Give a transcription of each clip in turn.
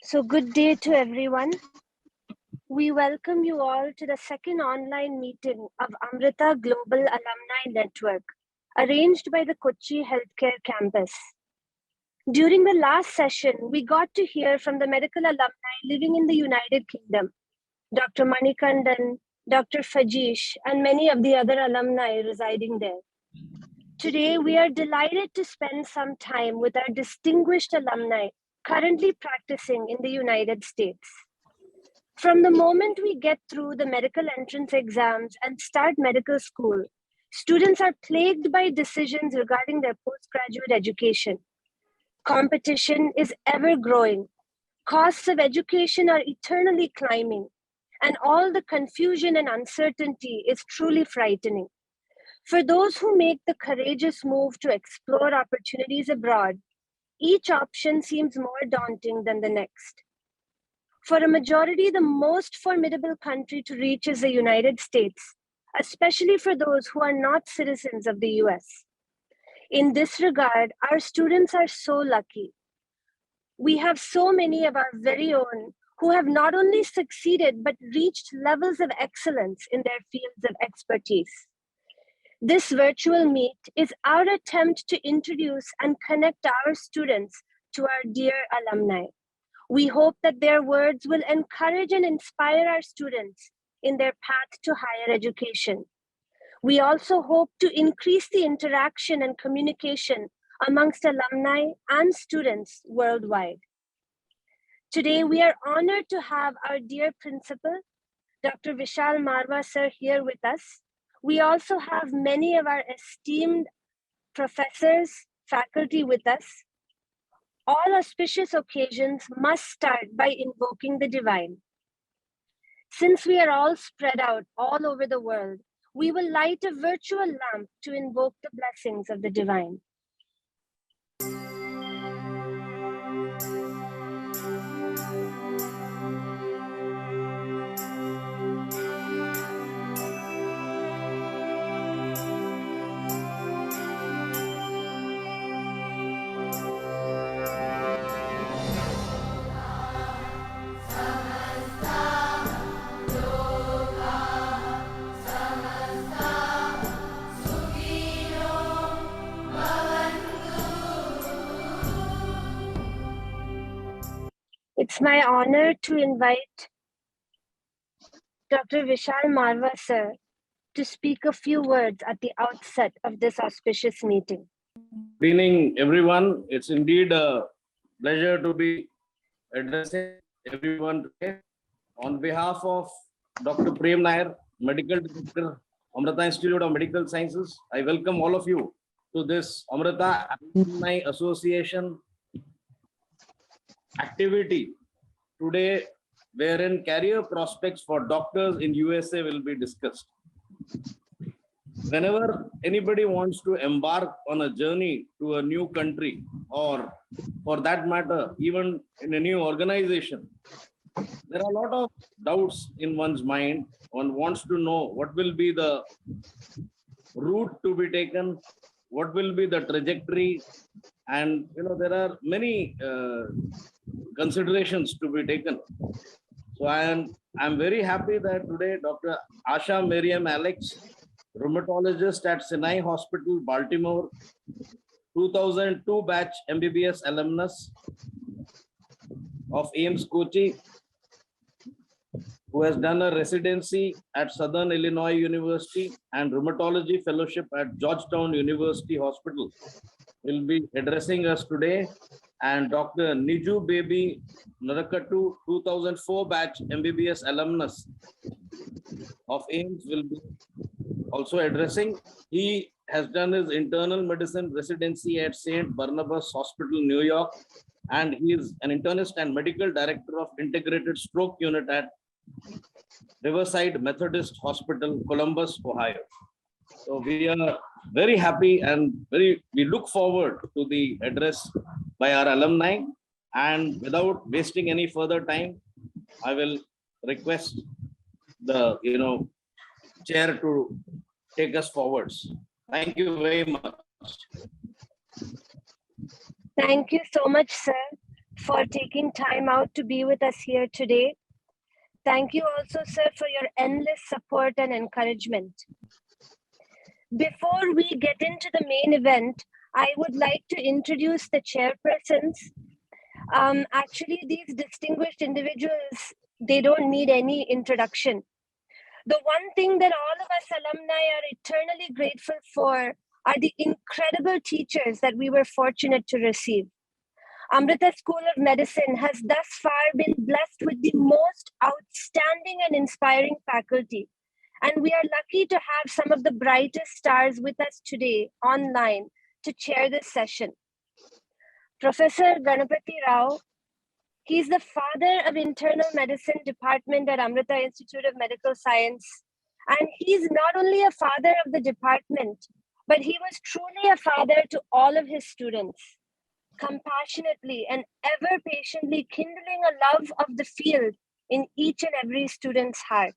So good day to everyone. We welcome you all to the second online meeting of Amrita Global Alumni Network, arranged by the Kochi Healthcare Campus. During the last session, we got to hear from the medical alumni living in the United Kingdom, Dr. Manikandan, Dr. Fajish, and many of the other alumni residing there. Today, we are delighted to spend some time with our distinguished alumni currently practicing in the United States. From the moment we get through the medical entrance exams and start medical school, students are plagued by decisions regarding their postgraduate education. Competition is ever growing. Costs of education are eternally climbing, and all the confusion and uncertainty is truly frightening. For those who make the courageous move to explore opportunities abroad, each option seems more daunting than the next. For a majority, the most formidable country to reach is the United States, especially for those who are not citizens of the US. In this regard, our students are so lucky. We have so many of our very own who have not only succeeded, but reached levels of excellence in their fields of expertise. This virtual meet is our attempt to introduce and connect our students to our dear alumni. We hope that their words will encourage and inspire our students in their path to higher education. We also hope to increase the interaction and communication amongst alumni and students worldwide. Today, we are honored to have our dear principal, Dr. Vishal Marwa sir, here with us. We also have many of our esteemed professors, faculty with us. All auspicious occasions must start by invoking the divine. Since we are all spread out all over the world, we will light a virtual lamp to invoke the blessings of the divine. It's my honor to invite Dr. Vishal Marwa sir to speak a few words at the outset of this auspicious meeting. Good evening, everyone. It's indeed a pleasure to be addressing everyone today. On behalf of Dr. Prem Nair, Medical Director, Amrita Institute of Medical Sciences, I welcome all of you to this Amrita Alumni Association activity today, wherein career prospects for doctors in USA will be discussed. Whenever anybody wants to embark on a journey to a new country, or for that matter, even in a new organization, there are a lot of doubts in one's mind. One wants to know what will be the route to be taken, what will be the trajectory, and there are many considerations to be taken. So I'm very happy that today Dr. Asha Mariam Alex, Rheumatologist at Sinai Hospital, Baltimore, 2002 batch MBBS alumnus of AIMS Kochi, who has done a residency at Southern Illinois University and Rheumatology Fellowship at Georgetown University Hospital, will be addressing us today. and Dr. Niju Baby, Narakathu 2004 batch MBBS alumnus of AIMS will be also addressing. He has done his internal medicine residency at St. Barnabas Hospital, New York, and he is an internist and medical director of integrated stroke unit at Riverside Methodist Hospital, Columbus, Ohio. So we are very happy and we look forward to the address by our alumni. And without wasting any further time, I will request the chair to take us forwards. Thank you very much. Thank you so much, sir, for taking time out to be with us here today. Thank you also, sir, for your endless support and encouragement. Before we get into the main event, I would like to introduce the chairpersons. Actually, these distinguished individuals, they don't need any introduction. The one thing that all of us alumni are eternally grateful for are the incredible teachers that we were fortunate to receive. Amrita School of Medicine has thus far been blessed with the most outstanding and inspiring faculty. And we are lucky to have some of the brightest stars with us today online to chair this session. Professor Ganapati Rao, he's the father of Internal Medicine Department at Amrita Institute of Medical Science. And he's not only a father of the department, but he was truly a father to all of his students, compassionately and ever patiently kindling a love of the field in each and every student's heart.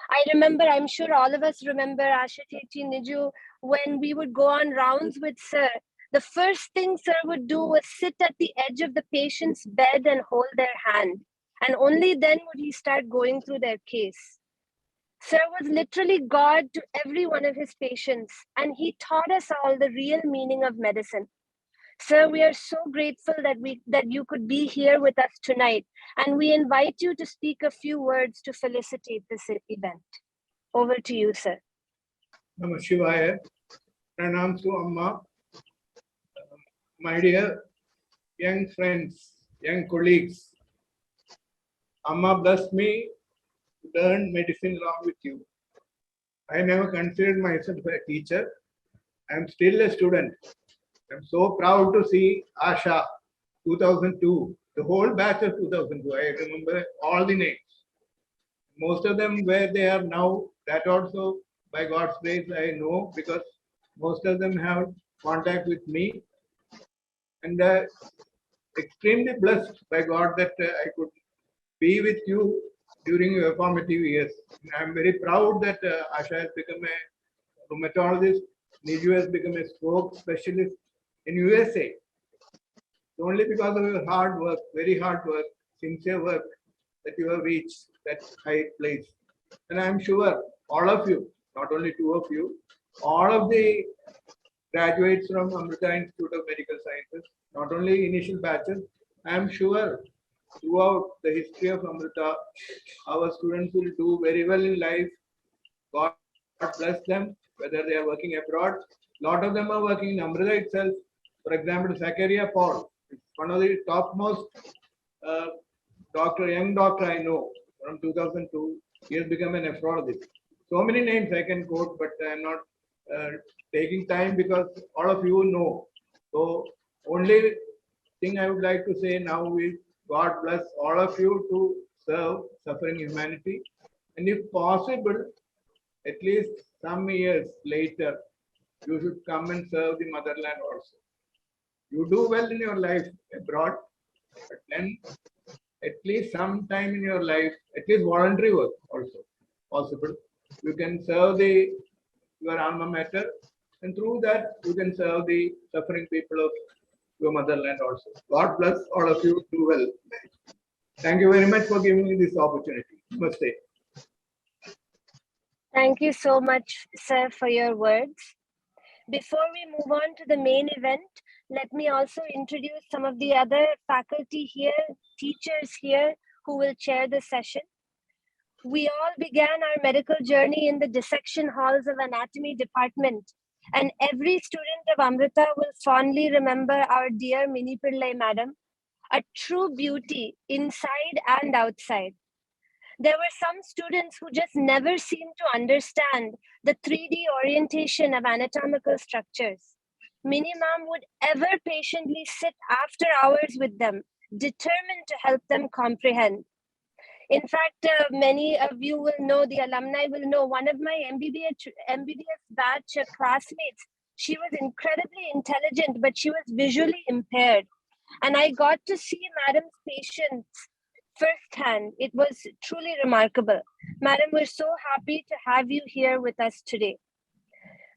I remember, I'm sure all of us remember, Asha Teti, Niju, when we would go on rounds with sir, the first thing sir would do was sit at the edge of the patient's bed and hold their hand. And only then would he start going through their case. Sir was literally God to every one of his patients, and he taught us all the real meaning of medicine. Sir, we are so grateful that you could be here with us tonight, and we invite you to speak a few words to felicitate this event. Over to you, sir. Namah Shivaya. Pranam to Amma. My dear young friends, young colleagues, Amma blessed me to learn medicine along with you. I never considered myself a teacher. I am still a student. I'm so proud to see Asha 2002, the whole batch of 2002. I remember all the names. Most of them where they are now, that also by God's grace I know, because most of them have contact with me. And extremely blessed by God that I could be with you during your formative years. I'm very proud that Asha has become a rheumatologist. Niju has become a stroke specialist in USA. Only because of your hard work, very hard work, sincere work, that you have reached that high place. And I'm sure all of you, not only two of you, all of the graduates from Amrita Institute of Medical Sciences, not only initial batches, I'm sure throughout the history of Amrita, our students will do very well in life. God bless them, whether they are working abroad. A lot of them are working in Amrita itself. For example, Zakaria Paul, one of the topmost young doctor I know from 2002. He has become a nephrologist. So many names I can quote, but I'm not taking time because all of you know. So only thing I would like to say now is God bless all of you to serve suffering humanity. And if possible, at least some years later, you should come and serve the motherland also. You do well in your life abroad, but then at least some time in your life, at least voluntary work also possible. You can serve your alma mater, and through that you can serve the suffering people of your motherland also. God bless all of you. Do well. Thank you very much for giving me this opportunity. Namaste. Thank you so much, sir, for your words. Before we move on to the main event, let me also introduce some of the other faculty here, teachers here who will chair the session. We all began our medical journey in the dissection halls of anatomy department And every student of Amrita will fondly remember our dear Mini Pillai madam, a true beauty inside and outside. There were some students who just never seemed to understand the 3D orientation of anatomical structures. Mini ma'am would ever patiently sit after hours with them, determined to help them comprehend. In fact, many of you will know, the alumni will know, one of my MBBS batch classmates, she was incredibly intelligent, but she was visually impaired. And I got to see Madam's patience firsthand. It was truly remarkable. Madam, we're so happy to have you here with us today.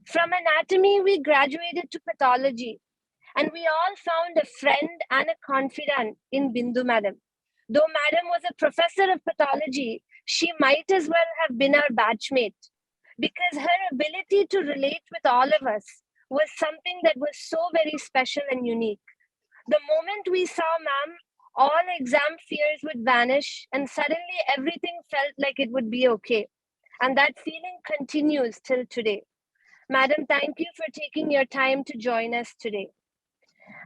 From anatomy, we graduated to pathology, and we all found a friend and a confidant in Bindu Madam. Though Madam was a professor of pathology, she might as well have been our batchmate, because her ability to relate with all of us was something that was so very special and unique. The moment we saw ma'am, all exam fears would vanish, and suddenly everything felt like it would be okay. And that feeling continues till today. Madam, thank you for taking your time to join us today.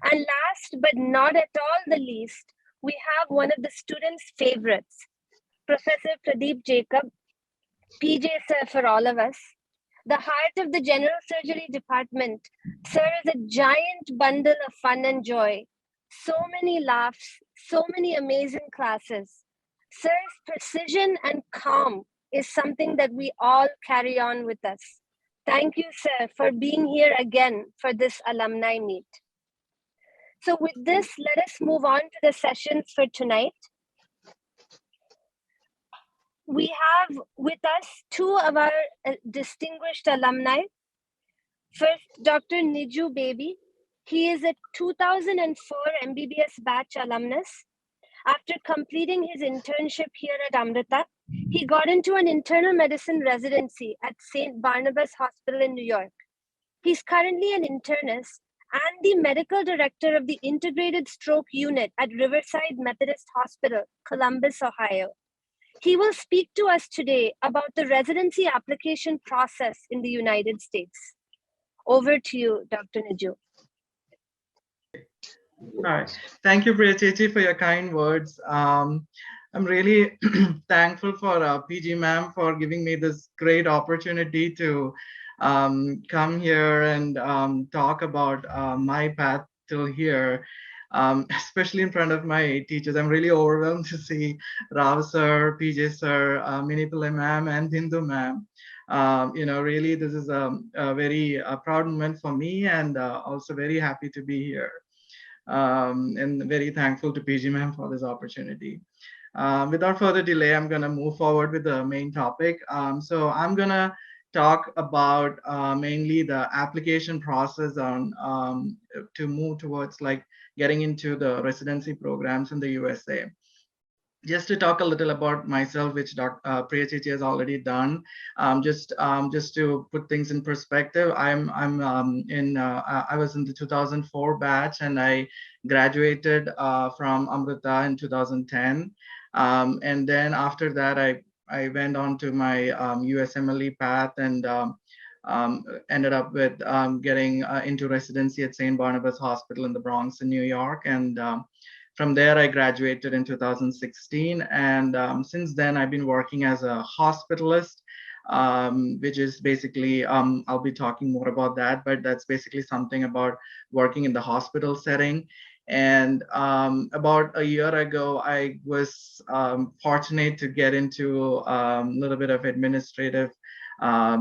And last but not at all the least, we have one of the students' favorites, Professor Pradeep Jacob, PJ sir for all of us. The heart of the general surgery department. Sir is a giant bundle of fun and joy. So many laughs, so many amazing classes. Sir's precision and calm is something that we all carry on with us. Thank you, sir, for being here again for this alumni meet. So with this, let us move on to the sessions for tonight. We have with us two of our distinguished alumni. First, Dr. Niju Baby. He is a 2004 MBBS batch alumnus. After completing his internship here at Amrita, he got into an internal medicine residency at St. Barnabas Hospital in New York. He's currently an internist and the medical director of the Integrated Stroke Unit at Riverside Methodist Hospital, Columbus, Ohio. He will speak to us today about the residency application process in the United States. Over to you, Dr. Niju. All right. Thank you, Priya Chechi, for your kind words. I'm really thankful for PG ma'am for giving me this great opportunity to come here and talk about my path till here, especially in front of my teachers. I'm really overwhelmed to see Rao sir, PJ sir, Minipule ma'am, and Bindu ma'am. Really, this is a very proud moment for me, and also very happy to be here. And very thankful to PG ma'am for this opportunity. Without further delay, I'm going to move forward with the main topic. So I'm going to talk about mainly the application process on to move towards like getting into the residency programs in the USA. Just to talk a little about myself, which Priya Chichi has already done, just to put things in perspective, I was in the 2004 batch, and I graduated from Amrita in 2010, and then after that, I went on to my USMLE path and ended up with getting into residency at St. Barnabas Hospital in the Bronx in New York, and from there, I graduated in 2016, and since then, I've been working as a hospitalist, which is basically, I'll be talking more about that, but that's basically something about working in the hospital setting. And about a year ago, I was fortunate to get into a little bit of administrative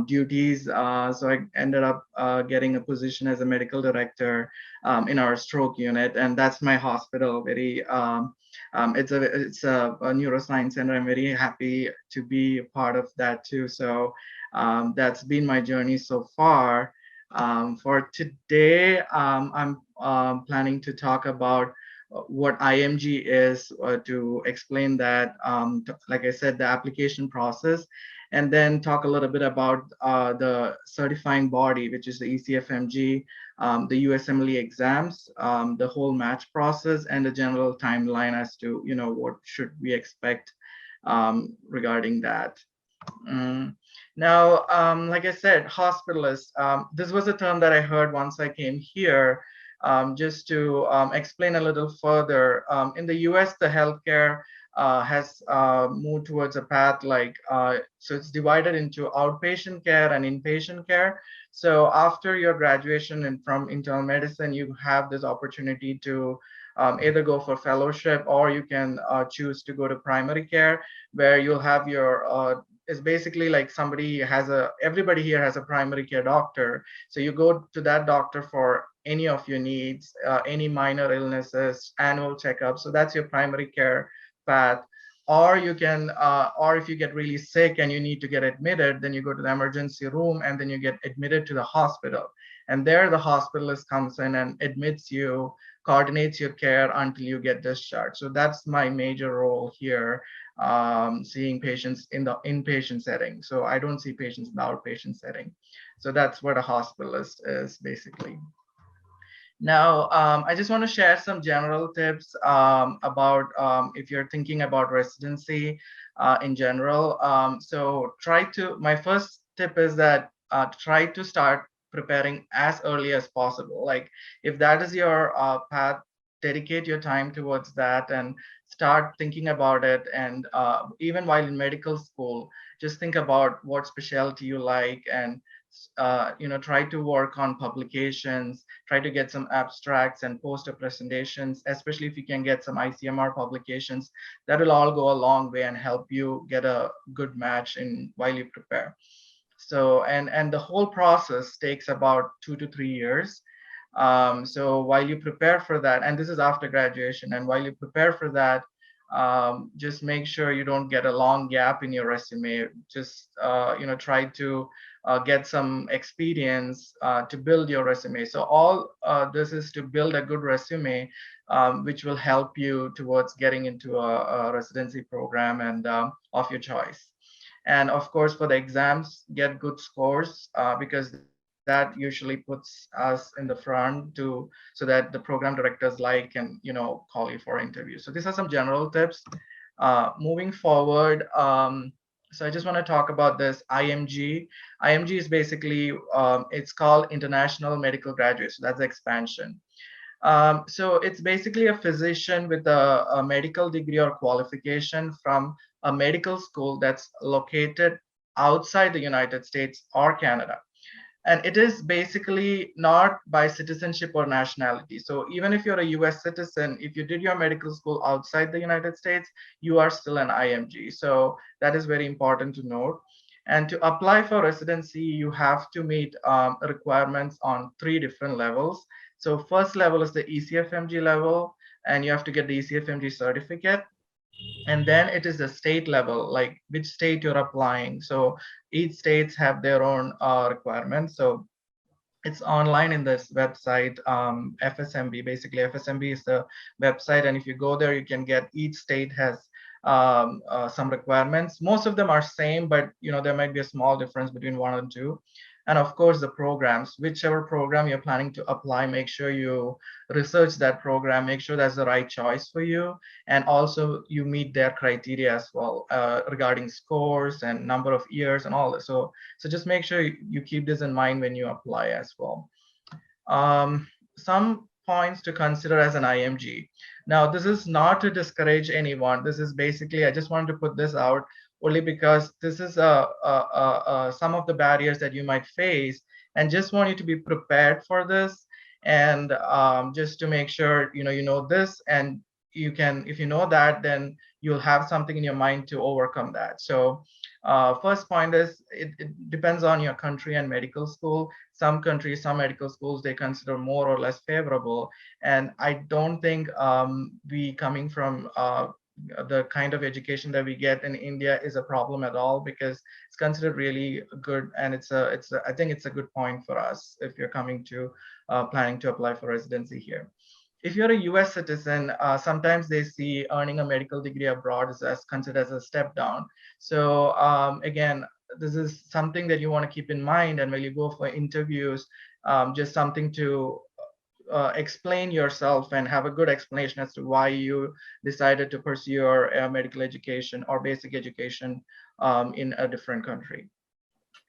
duties. So I ended up getting a position as a medical director in our stroke unit, and that's my hospital. Very, it's a neuroscience center. I'm very happy to be a part of that too. So that's been my journey so far. For today, I'm planning to talk about what IMG is, to explain that, like I said, the application process, and then talk a little bit about the certifying body, which is the ECFMG, the USMLE exams, the whole match process, and the general timeline as to what should we expect regarding that. Mm. Now, like I said, hospitalist. This was a term that I heard once I came here. Just to explain a little further, in the U.S., the healthcare has moved towards a path like so it's divided into outpatient care and inpatient care. So after your graduation and from internal medicine, you have this opportunity to either go for fellowship or you can choose to go to primary care, where you'll have your is basically like somebody has everybody here has a primary care doctor. So you go to that doctor for any of your needs, any minor illnesses, annual checkup. So that's your primary care path. Or you can, or if you get really sick and you need to get admitted, then you go to the emergency room and then you get admitted to the hospital. And there the hospitalist comes in and admits you, coordinates your care until you get discharged. So that's my major role here, seeing patients in the inpatient setting. So I don't see patients in the outpatient setting. So that's what a hospitalist is basically. Now, I just want to share some general tips about if you're thinking about residency in general. So my first tip is that try to start preparing as early as possible. Like if that is your path, dedicate your time towards that and start thinking about it. And even while in medical school, just think about what specialty you like and try to work on publications, try to get some abstracts and poster presentations, especially if you can get some ICMR publications. That will all go a long way and help you get a good match in while you prepare. So and the whole process takes about 2 to 3 years. So while you prepare for that, and this is after graduation, and while you prepare for that, just make sure you don't get a long gap in your resume. Just try to get some experience to build your resume. So all this is to build a good resume, which will help you towards getting into a residency program and of your choice. And of course, for the exams, get good scores because that usually puts us in the front so that the program directors like and call you for interviews. So these are some general tips. Moving forward, so I just want to talk about this IMG. IMG is basically it's called International Medical Graduate. So that's the expansion. So it's basically a physician with a medical degree or qualification from a medical school that's located outside the United States or Canada. And it is basically not by citizenship or nationality. So even if you're a US citizen, if you did your medical school outside the United States, you are still an IMG. So that is very important to note. And to apply for residency, you have to meet requirements on 3 different levels. So first level is the ECFMG level, and you have to get the ECFMG certificate. And then it is the state level, like which state you're applying. So each states have their own requirements. So it's online in this website, FSMB. Basically, FSMB is the website, and if you go there, you can get each state has some requirements. Most of them are same, but there might be a small difference between one and two. And of course, the programs, whichever program you're planning to apply, make sure you research that program, make sure that's the right choice for you, and also you meet their criteria as well regarding scores and number of years and all this. So just make sure you keep this in mind when you apply as well. Some points to consider as an IMG. Now, this is not to discourage anyone. This is basically, I just wanted to put this out only because this is some of the barriers that you might face, and just want you to be prepared for this, and just to make sure you know this, and you can, if you know that, then you'll have something in your mind to overcome that. So first point is it depends on your country and medical school. Some countries, some medical schools, they consider more or less favorable. And I don't think we coming from the kind of education that we get in India is a problem at all, because it's considered really good. And I think it's a good point for us if you're coming to planning to apply for residency here. If you're a US citizen, sometimes they see earning a medical degree abroad as considered as a step down. So again, this is something that you want to keep in mind. And when you go for interviews, just something to explain yourself and have a good explanation as to why you decided to pursue your medical education or basic education in a different country.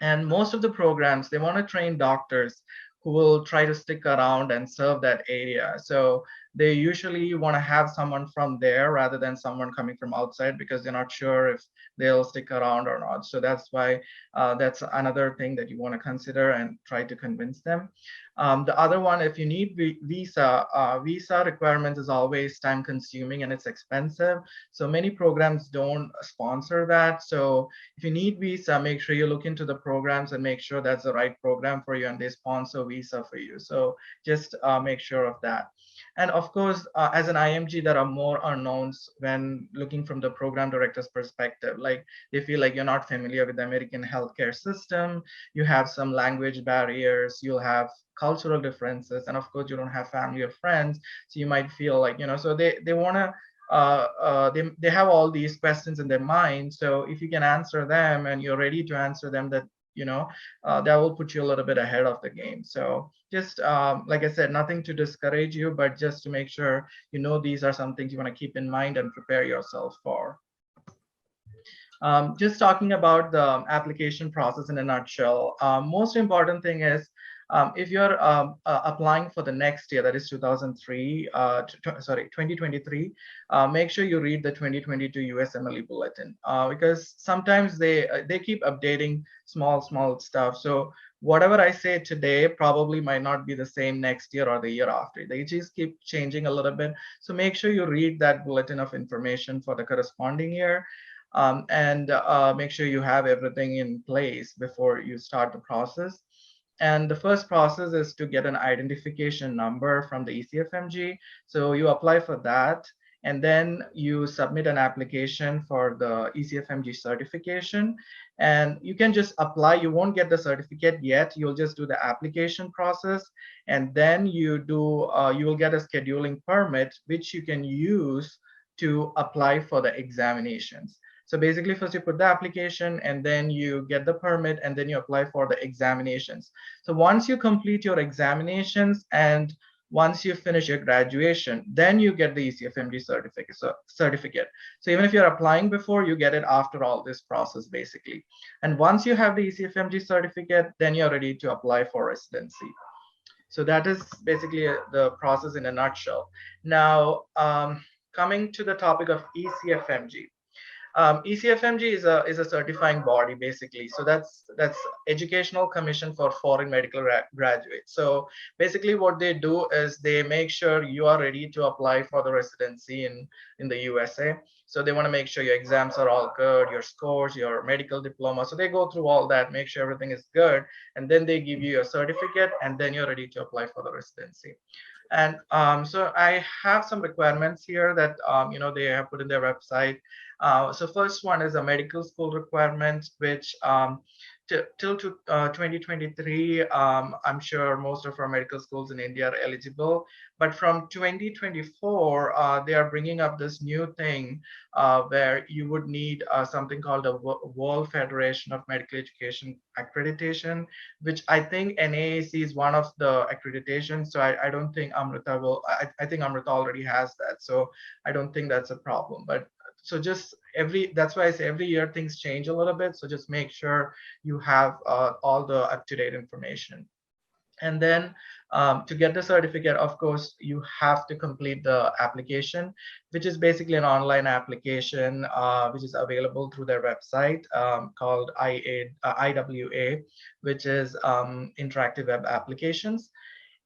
And most of the programs, they want to train doctors who will try to stick around and serve that area. So they usually want to have someone from there rather than someone coming from outside, because they're not sure if they'll stick around or not. So that's why that's another thing that you want to consider and try to convince them. The other one, if you need visa, visa requirements is always time consuming and it's expensive. So many programs don't sponsor that. So if you need visa, make sure you look into the programs and make sure that's the right program for you and they sponsor visa for you. So just make sure of that. And of course, as an IMG, there are more unknowns when looking from the program director's perspective. Like they feel like you're not familiar with the American healthcare system, you have some language barriers, you'll have cultural differences, and of course, you don't have family or friends. So you might feel like, so they want to they have all these questions in their mind. So if you can answer them and you're ready to answer them, that that will put you a little bit ahead of the game. So just like I said, nothing to discourage you, but just to make sure these are some things you want to keep in mind and prepare yourself for. Just talking about the application process in a nutshell, most important thing is if you're applying for the next year, that is 2023, make sure you read the 2022 USMLE bulletin, because sometimes they keep updating small stuff. So whatever I say today probably might not be the same next year or the year after. They just keep changing a little bit. So make sure you read that bulletin of information for the corresponding year. And make sure you have everything in place before you start the process. And the first process is to get an identification number from the ECFMG. So you apply for that, and then you submit an application for the ECFMG certification. And you can just apply. You won't get the certificate yet. You'll just do the application process, and then you will get a scheduling permit, which you can use to apply for the examinations. So basically, first you put the application, and then you get the permit, and then you apply for the examinations. So once you complete your examinations and once you finish your graduation, then you get the ECFMG certificate. So even if you're applying before, you get it after all this process, basically. And once you have the ECFMG certificate, then you're ready to apply for residency. So that is basically the process in a nutshell. Now, coming to the topic of ECFMG. ECFMG is a certifying body, basically. So that's Educational Commission for Foreign Medical Graduates. So basically what they do is they make sure you are ready to apply for the residency in the USA. So they want to make sure your exams are all good, your scores, your medical diploma. So they go through all that, make sure everything is good, and then they give you a certificate, and then you're ready to apply for the residency. And so I have some requirements here that they have put in their website. So first one is a medical school requirement, which till 2023, I'm sure most of our medical schools in India are eligible. But from 2024, they are bringing up this new thing where you would need something called a World Federation of Medical Education accreditation, which I think NAAC is one of the accreditations. So I don't think Amrita will. I think Amrita already has that. So I don't think that's a problem. But so just that's why I say every year things change a little bit. So just make sure you have all the up-to-date information. And then to get the certificate, of course, you have to complete the application, which is basically an online application, which is available through their website called IWA, which is Interactive Web Applications.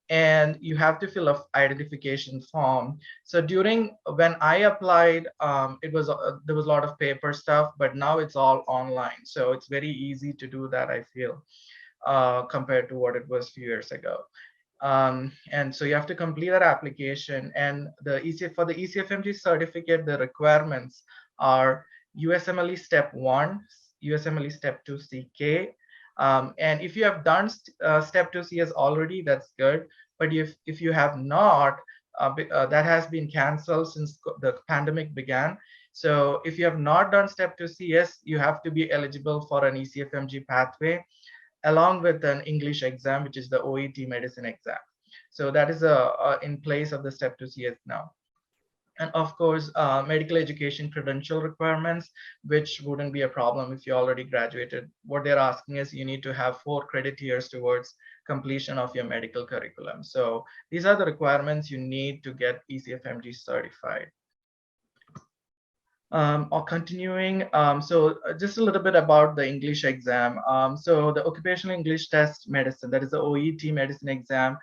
And you have to fill an identification form. So when I applied, there was a lot of paper stuff, but now it's all online. So it's very easy to do that, I feel, compared to what it was a few years ago. And so you have to complete that application. And for the ECFMG certificate, the requirements are USMLE Step 1, USMLE Step 2 CK, and if you have done Step 2 CS already, that's good. But if you have not, that has been canceled since the pandemic began. So if you have not done Step 2 CS, you have to be eligible for an ECFMG pathway, along with an English exam, which is the OET medicine exam. So that is in place of the step 2 CS now. And of course, medical education credential requirements, which wouldn't be a problem if you already graduated. What they're asking is you need to have 4 credit years towards completion of your medical curriculum. So these are the requirements you need to get ECFMG certified. Or continuing, so just a little bit about the English exam. So the occupational English test medicine, that is the OET medicine exam,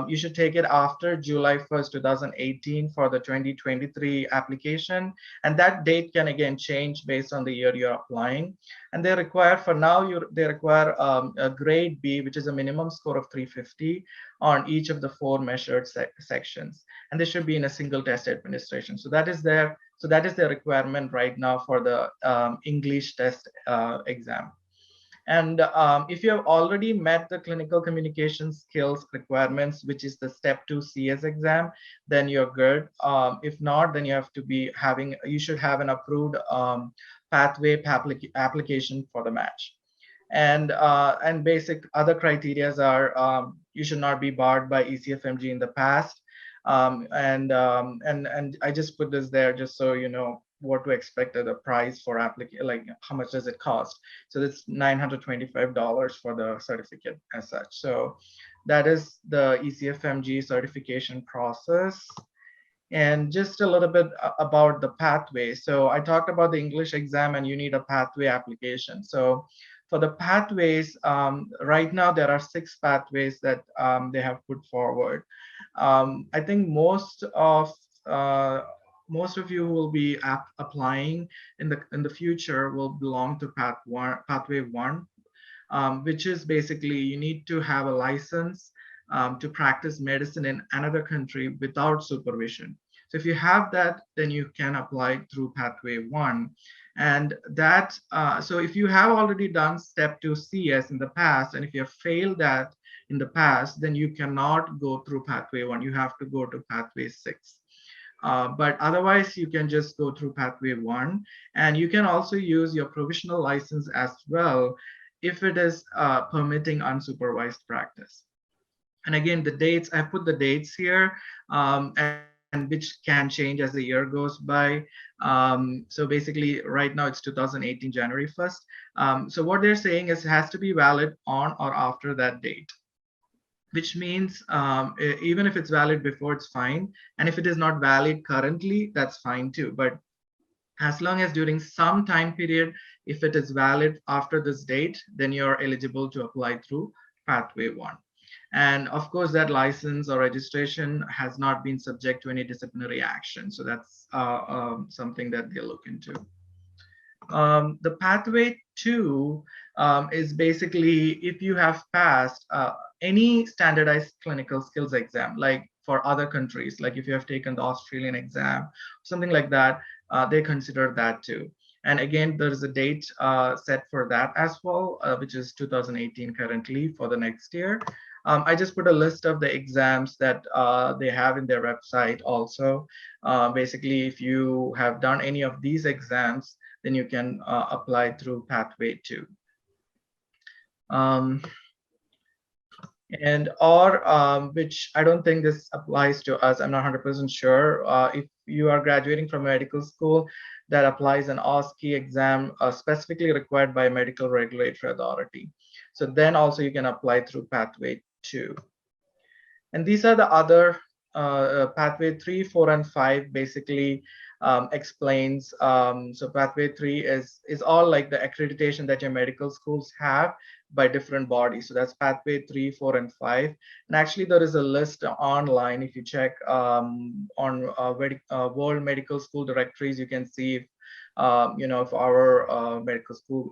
you should take it after July 1st, 2018 for the 2023 application. And that date can again change based on the year you're applying. And they require, for now, they require a grade B, which is a minimum score of 350 on each of the 4 measured sections. And they should be in a single test administration. So that is their requirement right now for the English test exam. And if you have already met the clinical communication skills requirements, which is the step 2 CS exam, then you're good. If not, then you should have an approved pathway application for the match. And basic other criterias are you should not be barred by ECFMG in the past. And I just put this there just so you know what to expect at the price for application, like how much does it cost. So it's $925 for the certificate as such. So that is the ECFMG certification process. And just a little bit about the pathway. So I talked about the English exam, and you need a pathway application. So for the pathways, right now there are 6 pathways that they have put forward. I think most of you who will be applying in the future will belong to pathway 1, which is basically you need to have a license to practice medicine in another country without supervision. So if you have that, then you can apply through pathway 1. And that, so if you have already done step 2 CS in the past, and if you have failed that in the past, then you cannot go through pathway 1. You have to go to pathway 6. But otherwise, you can just go through pathway 1. And you can also use your provisional license as well if it is permitting unsupervised practice. And again, the dates, I put the dates here, and which can change as the year goes by. So basically, right now it's 2018, January 1st. So what they're saying is it has to be valid on or after that date, which means even if it's valid before, it's fine. And if it is not valid currently, that's fine too. But as long as during some time period, if it is valid after this date, then you're eligible to apply through pathway 1. And of course, that license or registration has not been subject to any disciplinary action. So that's something that they look into. The pathway 2 is basically if you have passed any standardized clinical skills exam, like for other countries, like if you have taken the Australian exam, something like that, they consider that too. And again, there is a date set for that as well, which is 2018 currently for the next year. I just put a list of the exams that they have in their website also. Basically, if you have done any of these exams, then you can apply through pathway 2. Which I don't think this applies to us. I'm not 100% sure. If you are graduating from medical school, that applies an OSCE exam specifically required by a medical regulatory authority. So then also you can apply through pathway 2. And these are the other pathway 3, 4, and 5 basically explains. So pathway 3 is all like the accreditation that your medical schools have by different bodies. So that's pathway 3, 4, and 5. And actually there is a list online. If you check on World Medical School directories, you can see if, if our medical school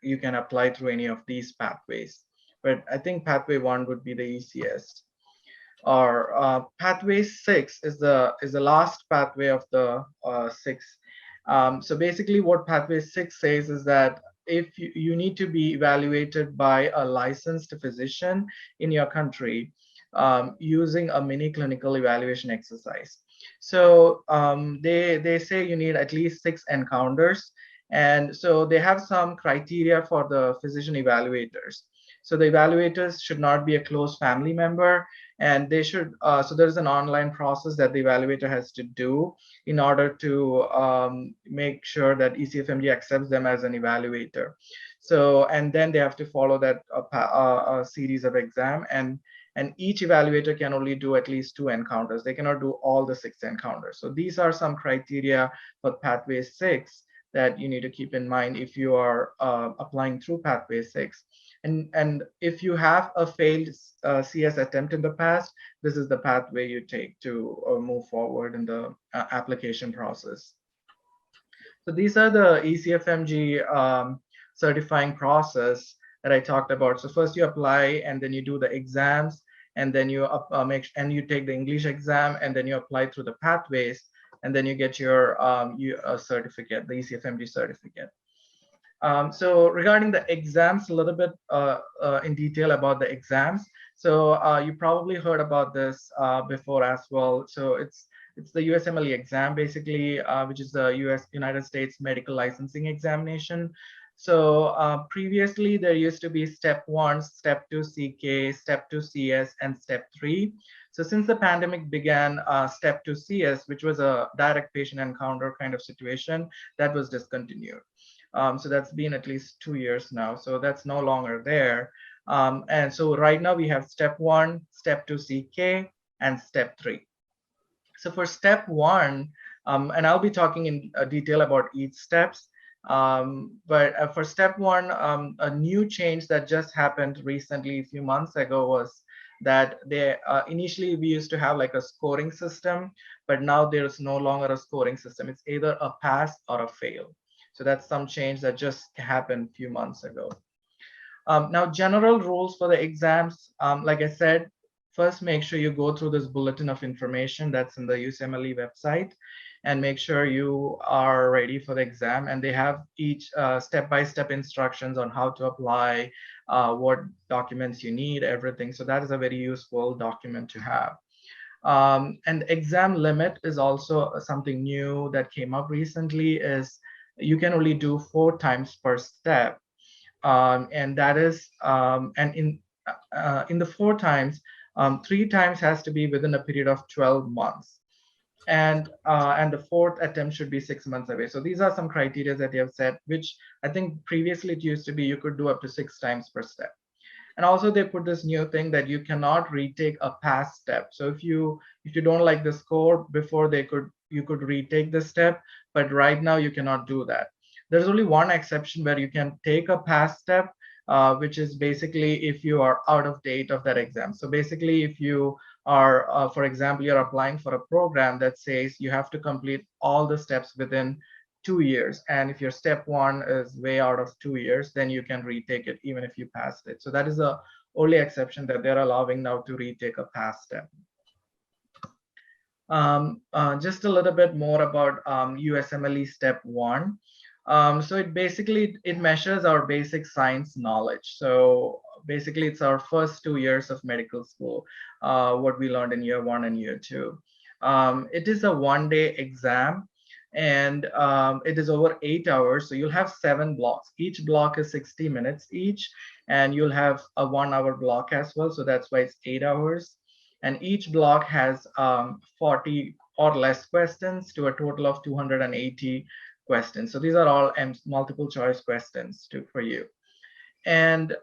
you can apply through any of these pathways. But I think pathway 1 would be the easiest. Or pathway 6 is the last pathway of the 6. So basically what pathway 6 says is that if you need to be evaluated by a licensed physician in your country using a mini clinical evaluation exercise. So they say you need at least 6 encounters. And so they have some criteria for the physician evaluators. So the evaluators should not be a close family member, and they should, so there's an online process that the evaluator has to do in order to make sure that ECFMG accepts them as an evaluator. So, and then they have to follow that a series of exam, and each evaluator can only do at least 2 encounters. They cannot do all the 6 encounters. So these are some criteria for Pathway 6 that you need to keep in mind if you are applying through Pathway 6. And if you have a failed CS attempt in the past, this is the pathway you take to move forward in the application process. So these are the ECFMG certifying process that I talked about. So first you apply, and then you do the exams, and then you you take the English exam, and then you apply through the pathways, and then you get your certificate, the ECFMG certificate. So regarding the exams, a little bit in detail about the exams. So you probably heard about this before as well. So it's the USMLE exam, basically, which is the United States Medical Licensing Examination. So previously there used to be step 1, step 2 CK, step 2 CS, and step 3. So since the pandemic began, step 2 CS, which was a direct patient encounter kind of situation, that was discontinued. So that's been at least 2 years now. So that's no longer there. And so right now we have step 1, step 2 CK, and step 3. So for step 1, and I'll be talking in detail about each steps. But for step 1, a new change that just happened recently, a few months ago, was that they initially we used to have like a scoring system, but now there's no longer a scoring system. It's either a pass or a fail. So that's some change that just happened a few months ago. Now, general rules for the exams, like I said, first make sure you go through this bulletin of information that's in the USMLE website, and make sure you are ready for the exam. And they have each step-by-step instructions on how to apply, what documents you need, everything. So that is a very useful document to have. And exam limit is also something new that came up recently, is you can only do 4 times per step. And that is, and in the 4 times, 3 times has to be within a period of 12 months. And the 4th attempt should be 6 months away. So these are some criteria that they have set, which I think previously it used to be you could do up to 6 times per step. And also they put this new thing that you cannot retake a past step. So if you don't like the score before, you could retake the step, but right now you cannot do that. There's only one exception where you can take a past step, which is basically if you are out of date of that exam. So basically, if you are, for example, you're applying for a program that says you have to complete all the steps within 2 years, and if your step 1 is way out of 2 years, then you can retake it even if you passed it. So that is the only exception that they're allowing now, to retake a past step. Just a little bit more about USMLE step 1. So it measures our basic science knowledge. So basically it's our first 2 years of medical school, what we learned in year 1 and year 2. It is a 1-day exam, and it is over 8 hours. So you'll have 7 blocks. Each block is 60 minutes each, and you'll have a 1-hour block as well. So that's why it's 8 hours. And each block has 40 or less questions, to a total of 280 questions. So these are all multiple choice questions for you. And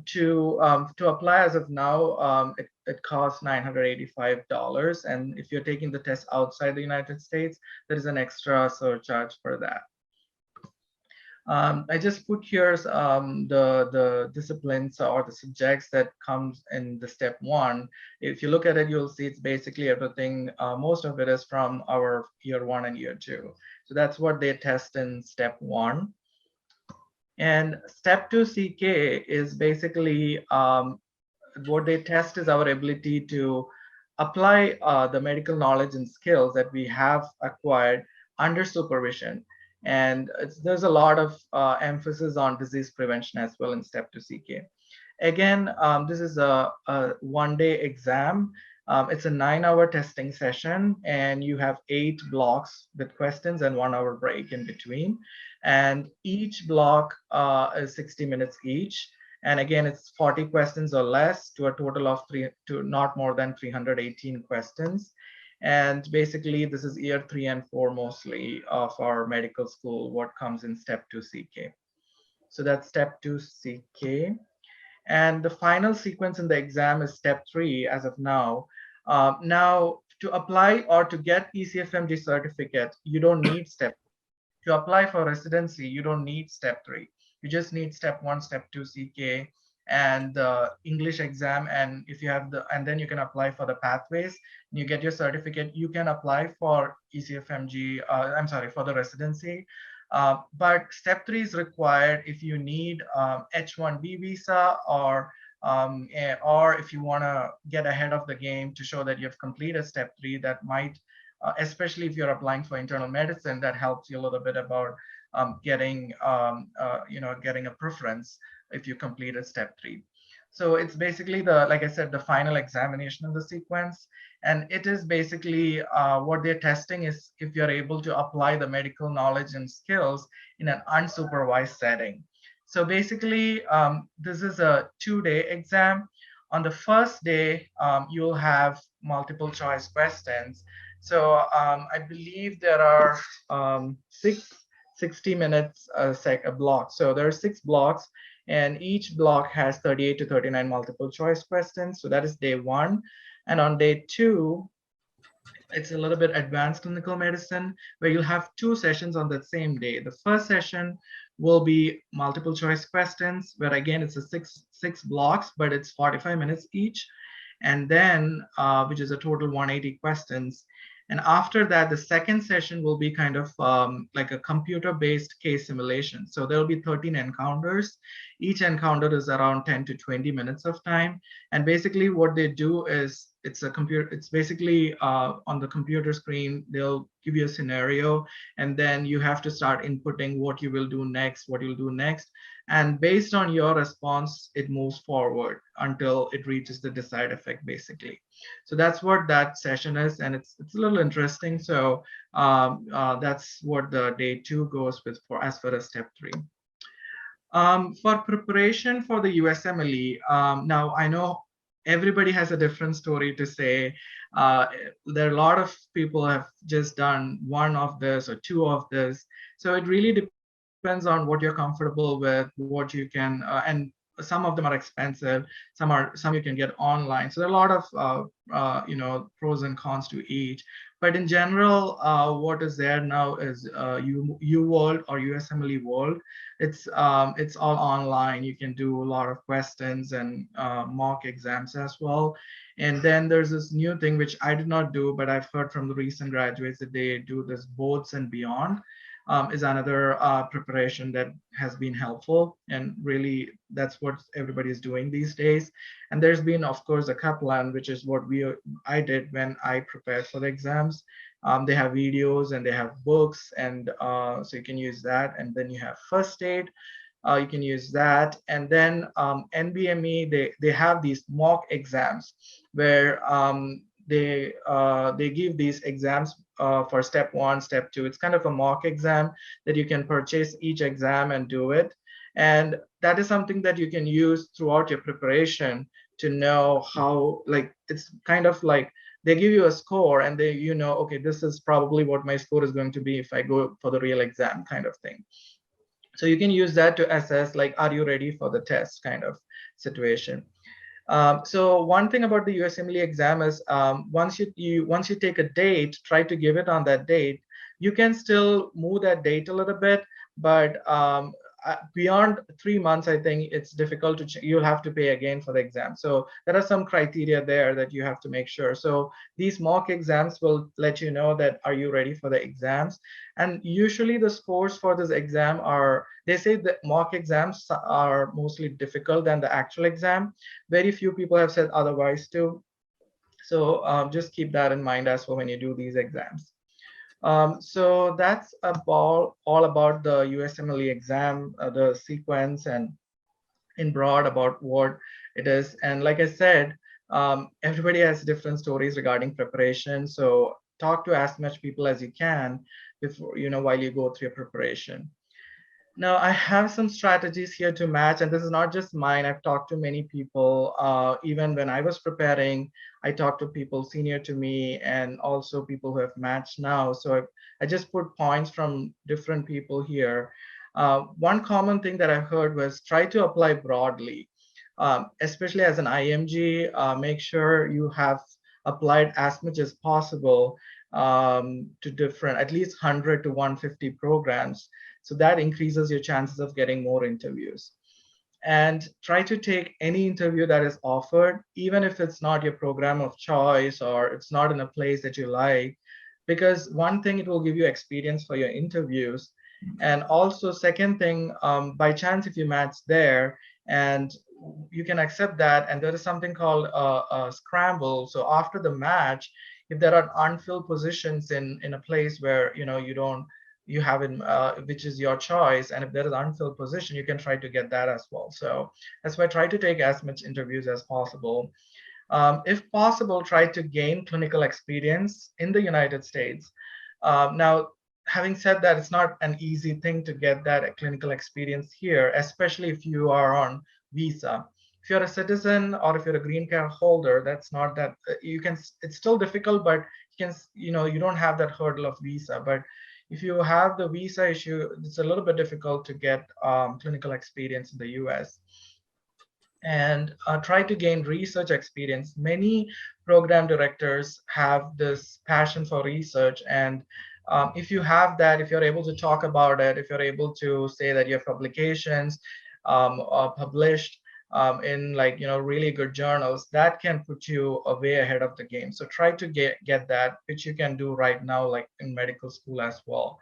to apply as of now, it costs $985. And if you're taking the test outside the United States, there is an extra surcharge for that. I just put here the disciplines or the subjects that comes in the step 1. If you look at it, you'll see it's basically everything. Most of it is from our year 1 and year 2. So that's what they test in step 1. And step 2 CK is basically what they test is our ability to apply the medical knowledge and skills that we have acquired under supervision. And there's a lot of emphasis on disease prevention as well in step 2 CK. Again, this is a 1-day exam. It's a 9-hour testing session, and you have 8 blocks with questions and 1-hour break in between. And each block is 60 minutes each. And again, it's 40 questions or less to a total of not more than 318 questions. And basically, this is year 3 and 4 mostly of our medical school, what comes in step 2 CK. So that's step 2 CK. And the final sequence in the exam is step 3 as of now. Now, to apply or to get ECFMG certificate, you don't need step. To apply for residency, you don't need step 3. You just need step 1, step 2 CK, and the English exam. And if you have and then you can apply for the pathways. You get your certificate. You can apply for ECFMG. I'm sorry, for the residency. But step 3 is required if you need H-1B visa, or if you want to get ahead of the game to show that you've completed step 3. That might, especially if you're applying for internal medicine, that helps you a little bit about getting a preference if you completed step 3. So it's basically like I said, the final examination of the sequence. And it is basically what they're testing is if you're able to apply the medical knowledge and skills in an unsupervised setting. So basically, this is a 2-day exam. On the first day, you'll have multiple choice questions. So I believe there are 60 minutes a block. So there are 6 blocks, and each block has 38 to 39 multiple choice questions. So that is day 1. And on day 2, it's a little bit advanced clinical medicine, where you'll have 2 sessions on that same day. The first session will be multiple choice questions, where again, it's a six blocks, but it's 45 minutes each. And then, which is a total 180 questions. And after that, the second session will be kind of like a computer-based case simulation. So there'll be 13 encounters. Each encounter is around 10 to 20 minutes of time. And basically what they do is it's basically on the computer screen, they'll give you a scenario, and then you have to start inputting what you will do next, what you'll do next. And based on your response, it moves forward until it reaches the desired effect, basically. So that's what that session is, and it's a little interesting. So that's what the day 2 goes with as far as step 3. For preparation for the USMLE, now I know everybody has a different story to say. There are a lot of people have just done 1 of this or 2 of this. So it really depends on what you're comfortable with, what you can, and some of them are expensive. Some you can get online. So there are a lot of pros and cons to each. But in general, what is there now is UWorld or USMLE World. It's all online. You can do a lot of questions and mock exams as well. And then there's this new thing which I did not do, but I've heard from the recent graduates that they do this boards and beyond. Is another preparation that has been helpful, and really that's what everybody is doing these days. And there's been, of course, a Kaplan, which is what I did when I prepared for the exams. They have videos and they have books, and so you can use that. And then you have first aid. You can use that. And then NBME, they have these mock exams where they give these exams for step 1, step 2. It's kind of a mock exam that you can purchase each exam and do it. And that is something that you can use throughout your preparation to know how, like, it's kind of like they give you a score and okay, this is probably what my score is going to be if I go for the real exam, kind of thing. So you can use that to assess, like, are you ready for the test kind of situation. So one thing about the USMLE exam is once you take a date, try to give it on that date. You can still move that date a little bit, but beyond 3 months, I think it's difficult to. You'll have to pay again for the exam. So there are some criteria there that you have to make sure. So these mock exams will let you know that are you ready for the exams. And usually the scores for this exam are, they say that mock exams are mostly difficult than the actual exam. Very few people have said otherwise too. So just keep that in mind as well when you do these exams. So that's all about the USMLE exam, the sequence, and in broad about what it is. And like I said, everybody has different stories regarding preparation. So talk to as much people as you can before, while you go through your preparation. Now, I have some strategies here to match, and this is not just mine. I've talked to many people. Even when I was preparing, I talked to people senior to me and also people who have matched now. So I just put points from different people here. One common thing that I heard was try to apply broadly, especially as an IMG. Make sure you have applied as much as possible to different, at least 100 to 150 programs, so that increases your chances of getting more interviews. And try to take any interview that is offered, even if it's not your program of choice or it's not in a place that you like, because one thing, it will give you experience for your interviews. And also, second thing, by chance, if you match there and you can accept that, and there is something called a scramble. So after the match, if there are unfilled positions in a place where you don't you haven't which is your choice, and if there is unfilled position, you can try to get that as well. So that's why I try to take as much interviews as possible. If possible, try to gain clinical experience in the United States. Now, having said that, it's not an easy thing to get that clinical experience here, especially if you are on visa. If you're a citizen or if you're a green card holder, that's not that you can. It's still difficult, but you can. You don't have that hurdle of visa. But if you have the visa issue, it's a little bit difficult to get clinical experience in the US. And try to gain research experience. Many program directors have this passion for research, and if you have that, if you're able to talk about it, if you're able to say that you have publications published in really good journals, that can put you way ahead of the game. So try to get that, which you can do right now, like in medical school as well.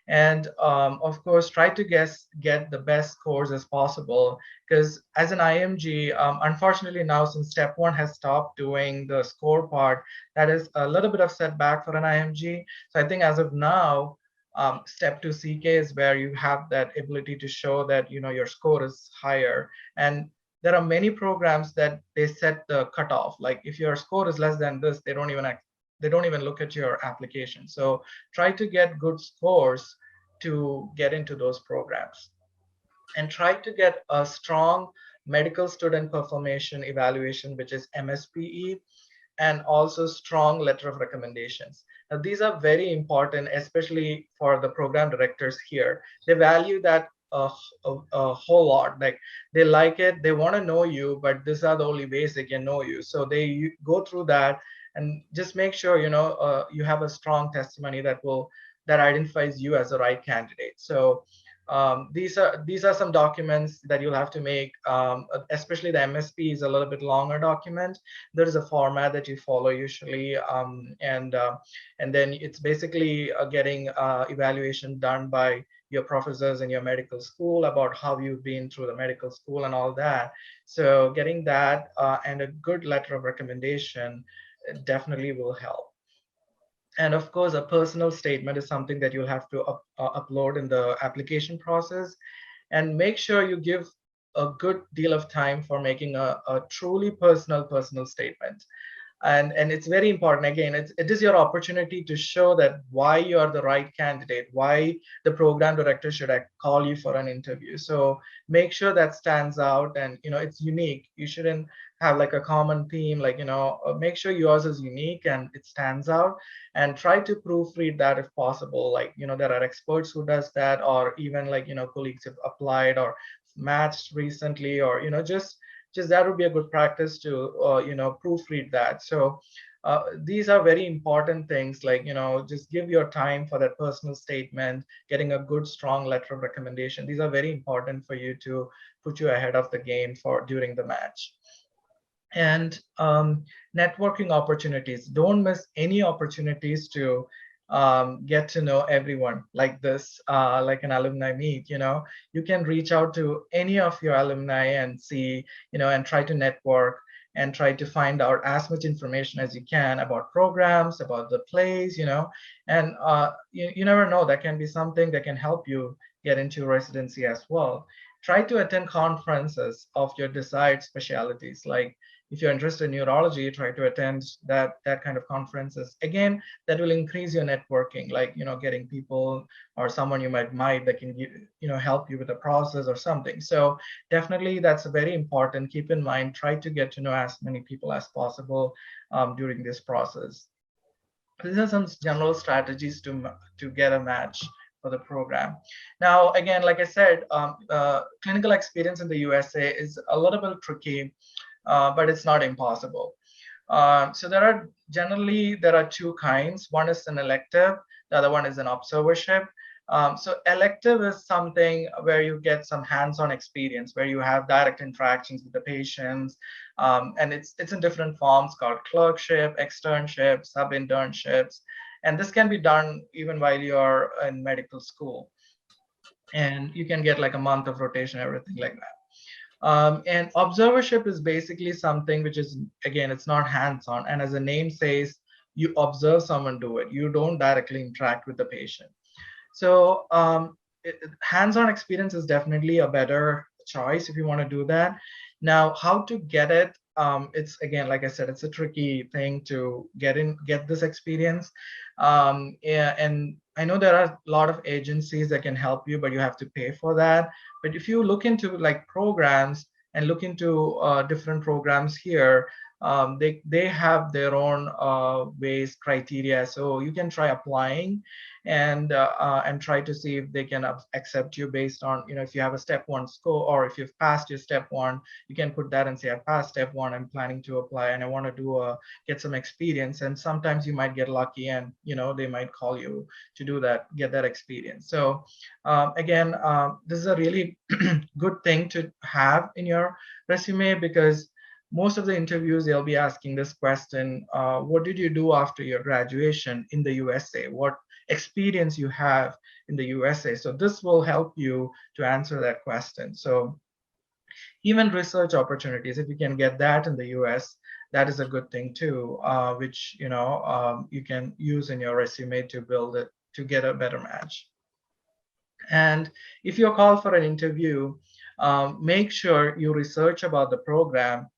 And of course, try to get the best scores as possible, because as an IMG, unfortunately now, since step one has stopped doing the score part, that is a little bit of setback for an IMG. So I think as of now, step two CK is where you have that ability to show that your score is higher. And there are many programs that they set the cutoff, like if your score is less than this, they don't even look at your application. So try to get good scores to get into those programs, and try to get a strong medical student performance evaluation, which is MSPE, and also strong letter of recommendations. Now, these are very important, especially for the program directors here. They value that a whole lot. Like, they like it, they want to know you, but these are the only ways they can know you. So they go through that, and just make sure you have a strong testimony that identifies you as the right candidate. So these are some documents that you'll have to make, especially the MSP is a little bit longer document. There is a format that you follow usually, and then it's basically getting evaluation done by your professors in your medical school about how you've been through the medical school and all that. So getting that and a good letter of recommendation definitely will help. And of course, a personal statement is something that you'll have to upload in the application process. And make sure you give a good deal of time for making a truly personal statement. And it's very important. Again, it is your opportunity to show that why you are the right candidate, why the program director should call you for an interview. So make sure that stands out, and it's unique. You shouldn't have like a common theme, like make sure yours is unique and it stands out, and try to proofread that if possible. Like there are experts who does that, or even like colleagues have applied or matched recently, or just that would be a good practice to proofread that. So these are very important things, like just give your time for that personal statement, getting a good strong letter of recommendation. These are very important for you to put you ahead of the game for during the match. And networking opportunities, don't miss any opportunities to get to know everyone like this, like an alumni meet. You can reach out to any of your alumni and see, and try to network and try to find out as much information as you can about programs, about the place. And you never know, that can be something that can help you get into residency as well. Try to attend conferences of your desired specialties. Like if you're interested in neurology, try to attend that kind of conferences. Again, that will increase your networking, like, getting people or someone you might that can give, help you with the process or something. So definitely that's very important. Keep in mind, try to get to know as many people as possible during this process. These are some general strategies to get a match for the program. Now, again, like I said, clinical experience in the USA is a little bit tricky, but it's not impossible. So there are two kinds. One is an elective, the other one is an observership. So elective is something where you get some hands-on experience, where you have direct interactions with the patients, and it's in different forms called clerkship, externship, sub-internships, and this can be done even while you're in medical school, and you can get like a month of rotation, everything like that. And observership is basically something which is, again, it's not hands-on, and as the name says, you observe someone do it. You don't directly interact with the patient. So hands-on experience is definitely a better choice if you want to do that. Now, how to get it? It's, again, like I said, it's a tricky thing to get this experience. Yeah, and I know there are a lot of agencies that can help you, but you have to pay for that. But if you look into like programs and look into different programs here, they have their own ways, criteria. So you can try applying and try to see if they can accept you based on, if you have a step 1 score, or if you've passed your step 1, you can put that and say, I passed step 1, I'm planning to apply, and I want to get some experience. And sometimes you might get lucky, and they might call you to do that, get that experience. So again, this is a really good thing to have in your resume, because most of the interviews, they'll be asking this question: what did you do after your graduation in the USA? What experience you have in the USA? So this will help you to answer that question. So even research opportunities, if you can get that in the US, that is a good thing too, which you can use in your resume to build it, to get a better match. And if you're called for an interview, make sure you research about the program,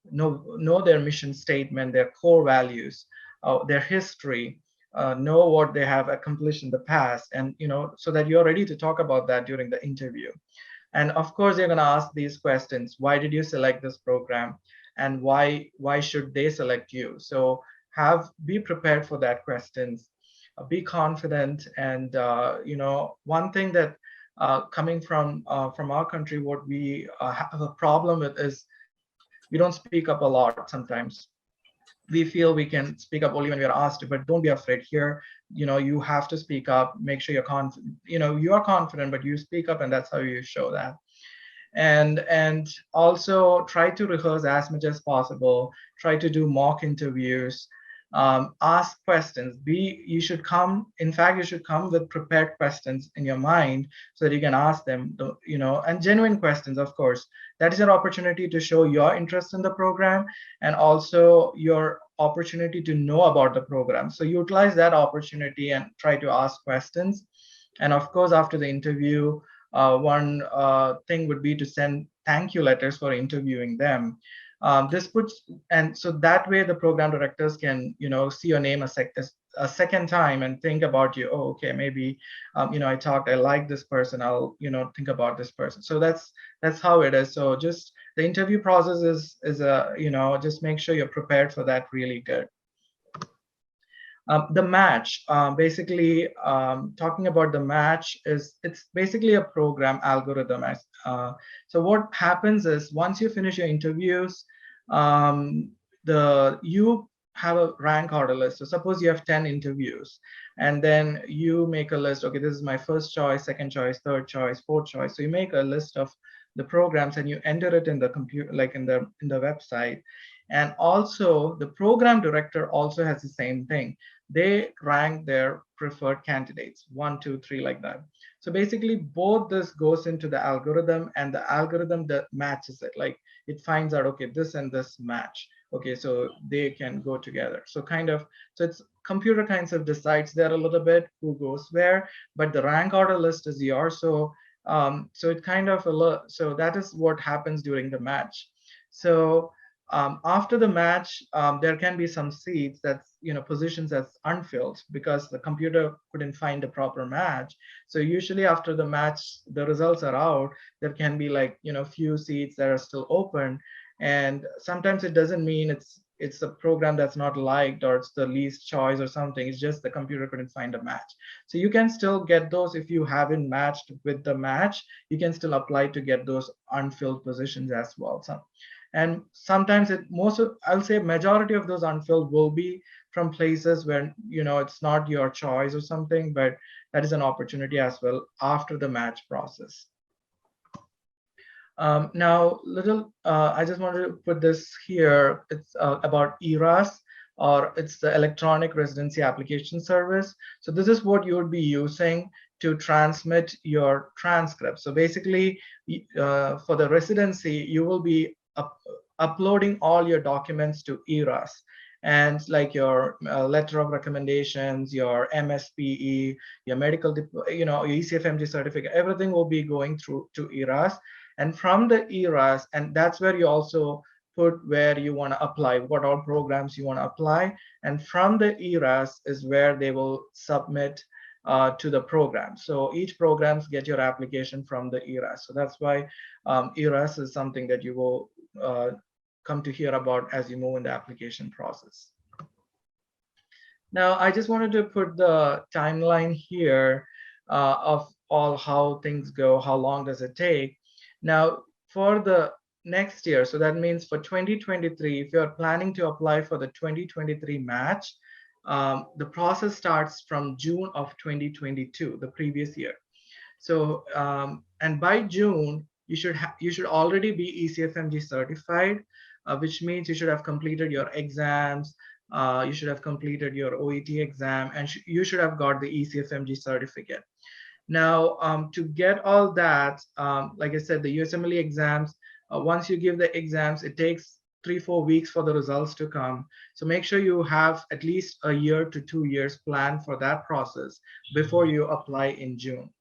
know their mission statement, their core values, their history, know what they have accomplished in the past, and so that you're ready to talk about that during the interview. And of course, you're going to ask these questions: why did you select this program, and why should they select you? So be prepared for that questions. Be confident. And one thing that coming from our country, what we have a problem with is we don't speak up a lot sometimes. We feel we can speak up only when we are asked to, but don't be afraid. Here, you have to speak up. Make sure you're confident. You are confident, but you speak up, and that's how you show that. And also try to rehearse as much as possible. Try to do mock interviews. Ask questions. You should come, in fact, you should come with prepared questions in your mind, so that you can ask them, and genuine questions, of course. That is your opportunity to show your interest in the program, and also your opportunity to know about the program. So utilize that opportunity and try to ask questions. And of course, after the interview, one thing would be to send thank you letters for interviewing them. This puts, and so that way the program directors can, see your name a second time and think about you. Oh, okay, maybe, I like this person. I'll, think about this person. So that's how it is. So just the interview process is just make sure you're prepared for that really good. The match, basically, talking about the match, it's basically a program algorithm. So what happens is, once you finish your interviews, you have a rank order list. So suppose you have 10 interviews, and then you make a list. Okay, this is my first choice, second choice, third choice, fourth choice. So you make a list of the programs, and you enter it in the computer, like in the website. And also the program director also has the same thing. They rank their preferred candidates, 1, 2, 3, like that. So basically, both this goes into the algorithm, and the algorithm that matches it. Like, it finds out, okay, this and this match. Okay, so they can go together. So so it's computer kinds of decides there a little bit who goes where, but the rank order list is yours. So so it so that is what happens during the match. So After the match, there can be some seats that's, positions that's unfilled because the computer couldn't find a proper match. So usually after the match, the results are out, there can be like, few seats that are still open. And sometimes it doesn't mean it's a program that's not liked or it's the least choice or something. It's just the computer couldn't find a match. So you can still get those if you haven't matched with the match. You can still apply to get those unfilled positions as well. And sometimes I'll say majority of those unfilled will be from places where it's not your choice or something, but that is an opportunity as well after the match process. Now, I just wanted to put this here. It's about ERAS, or it's the Electronic Residency Application Service. So this is what you would be using to transmit your transcript. So basically, for the residency, you will be uploading all your documents to ERAS, and like your letter of recommendations, your MSPE, your medical, your ECFMG certificate, everything will be going through to ERAS. And from the ERAS, and that's where you also put where you want to apply, what all programs you want to apply. And from the ERAS is where they will submit to the program. So each programs get your application from the ERAS. So that's why ERAS is something that you will come to hear about as you move in the application process. Now, I just wanted to put the timeline here of all how things go, how long does it take. Now, for the next year, so that means for 2023, if you're planning to apply for the 2023 match, the process starts from June of 2022, the previous year. So, and by June, you should already be ECFMG certified, which means you should have completed your exams, you should have completed your OET exam, and you should have got the ECFMG certificate. Now, to get all that, like I said, the USMLE exams, once you give the exams, it takes 3-4 weeks for the results to come. So make sure you have at least a year to 2 years planned for that process before you apply in June.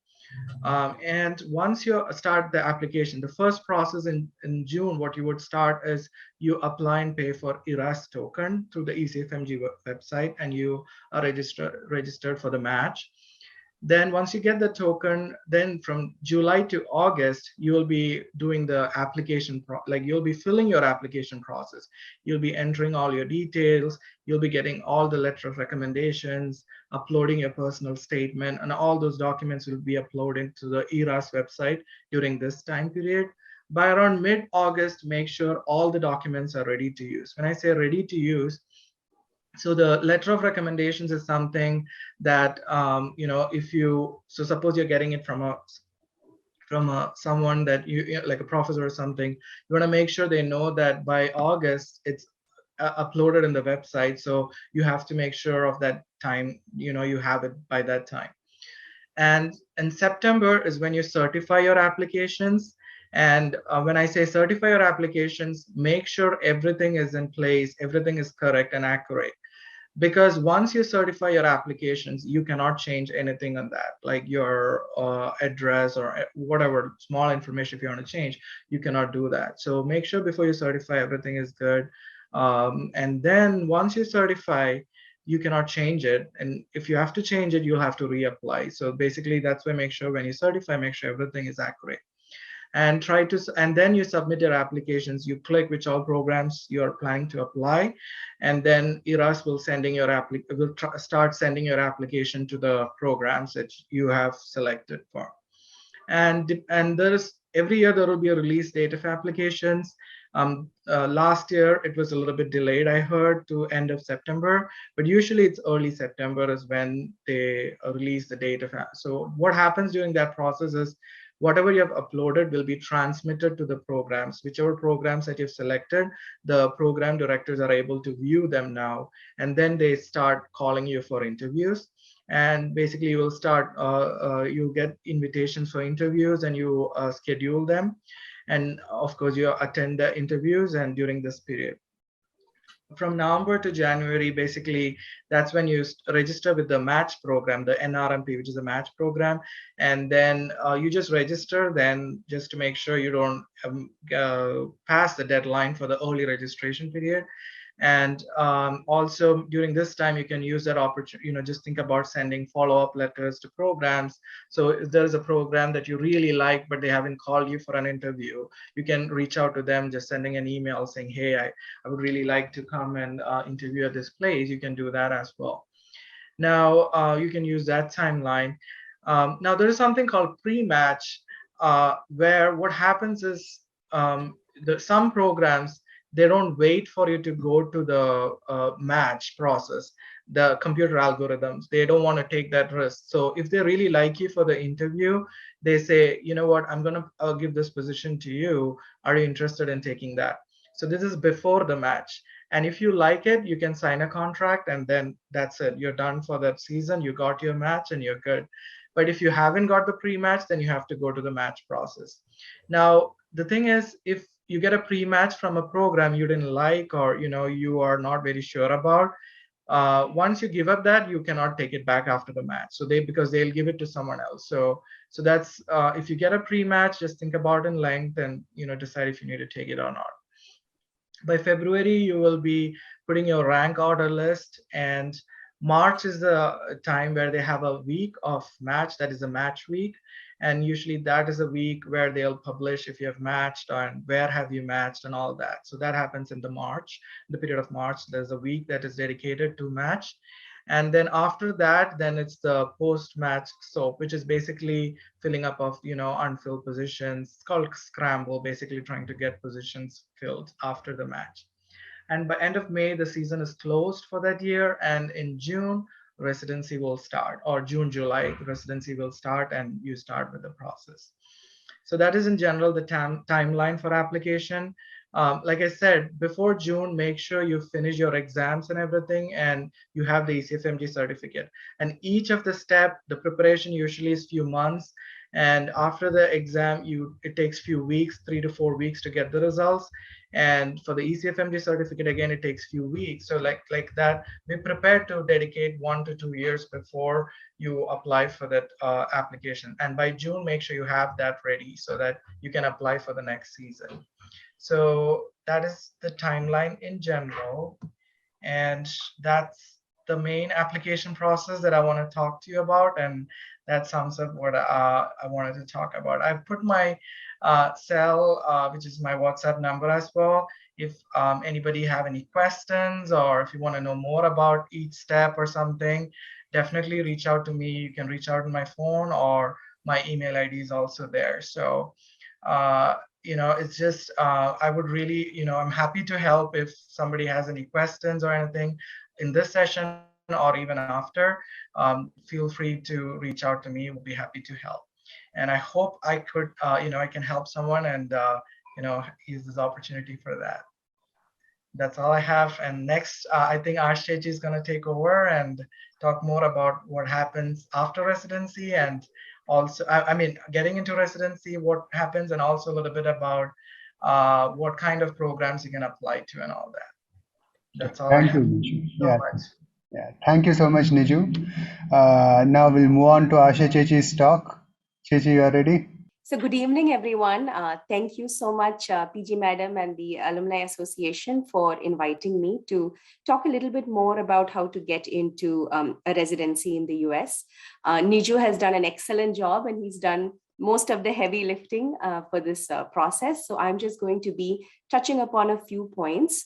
And once you start the application, the first process in June, what you would start is you apply and pay for ERAS token through the ECFMG website, and you are registered for the match. Then once you get the token, then from July to August, you will be doing the application, like you'll be filling your application process. You'll be entering all your details. You'll be getting all the letter of recommendations, uploading your personal statement, and all those documents will be uploaded to the ERAS website during this time period. By around mid-August, make sure all the documents are ready to use. When I say ready to use, so the letter of recommendations is something that, so suppose you're getting it from someone that you like a professor or something, you want to make sure they know that by August it's uploaded in the website. So you have to make sure of that time, you have it by that time. And in September is when you certify your applications. And when I say certify your applications, make sure everything is in place, everything is correct and accurate. Because once you certify your applications, you cannot change anything on that, like your address or whatever small information. If you want to change, you cannot do that. So make sure before you certify, everything is good. And then once you certify, you cannot change it. And if you have to change it, you'll have to reapply. So basically, that's why make sure when you certify, make sure everything is accurate. And then you submit your applications. You click which all programs you're planning to apply, and then ERAS will start sending your application to the programs that you have selected for. And every year there will be a release date of applications. Last year it was a little bit delayed, I heard, to end of September, but usually it's early September is when they release the date of. So what happens during that process is, whatever you have uploaded will be transmitted to the programs. Whichever programs that you've selected, the program directors are able to view them now, and then they start calling you for interviews. And basically you will start, you get invitations for interviews, and you schedule them. And of course you attend the interviews and during this period. From November to January, basically, that's when you register with the match program, the NRMP, which is a match program. And then you just register then just to make sure you don't pass the deadline for the early registration period. And also during this time, you can use that opportunity, just think about sending follow-up letters to programs. So if there is a program that you really like, but they haven't called you for an interview, you can reach out to them, just sending an email saying, hey, I would really like to come and interview at this place. You can do that as well. Now, you can use that timeline. Now, there is something called pre-match, where what happens is some programs, they don't wait for you to go to the match process, the computer algorithms. They don't want to take that risk. So if they really like you for the interview, they say, you know what, I'm going to give this position to you. Are you interested in taking that? So this is before the match. And if you like it, you can sign a contract and then that's it. You're done for that season. You got your match and you're good. But if you haven't got the pre-match, then you have to go to the match process. Now, the thing is, if you get a pre-match from a program you didn't like, or you are not very sure about, once you give up that, you cannot take it back after the match. So because they'll give it to someone else. So that's if you get a pre-match, just think about in length and decide if you need to take it or not. By February, you will be putting your rank order list, and March is the time where they have a week of match, that is a match week. And usually that is a week where they'll publish if you have matched and where have you matched and all that. So that happens in the period of March. There's a week that is dedicated to match. And then after that, then it's the post-match soap, which is basically filling up of unfilled positions. It's called scramble, basically trying to get positions filled after the match. And by end of May, the season is closed for that year. And in June, residency will start, or June, July, residency will start, and you start with the process. So that is in general the timeline for application. Like I said, before June, make sure you finish your exams and everything, and you have the ECFMG certificate. And each of the step, the preparation usually is few months. And after the exam, it takes few weeks, 3 to 4 weeks to get the results. And for the ECFMG certificate, again, it takes few weeks. So like that, be prepared to dedicate 1 to 2 years before you apply for that application. And by June, make sure you have that ready so that you can apply for the next season. So that is the timeline in general. And that's the main application process that I want to talk to you about. And that sums up what I wanted to talk about. I've put my cell, which is my WhatsApp number as well. If anybody have any questions, or if you want to know more about each step or something, definitely reach out to me. You can reach out on my phone, or my email ID is also there. So it's just I would really, I'm happy to help if somebody has any questions or anything in this session or even after. Feel free to reach out to me. We'll be happy to help. And I hope I could, I can help someone and, use this opportunity for that. That's all I have. And next, I think Asha is going to take over and talk more about what happens after residency, and also, I mean, getting into residency, what happens, and also a little bit about what kind of programs you can apply to and all that. That's all. Thank you, Niju. Yeah, thank you so much, Niju. Now we'll move on to Asha Chechi's talk. Chechi, you are ready? So good evening, everyone. Thank you so much, PG Madam and the Alumni Association, for inviting me to talk a little bit more about how to get into a residency in the US. Niju has done an excellent job, and he's done most of the heavy lifting for this process. So I'm just going to be touching upon a few points.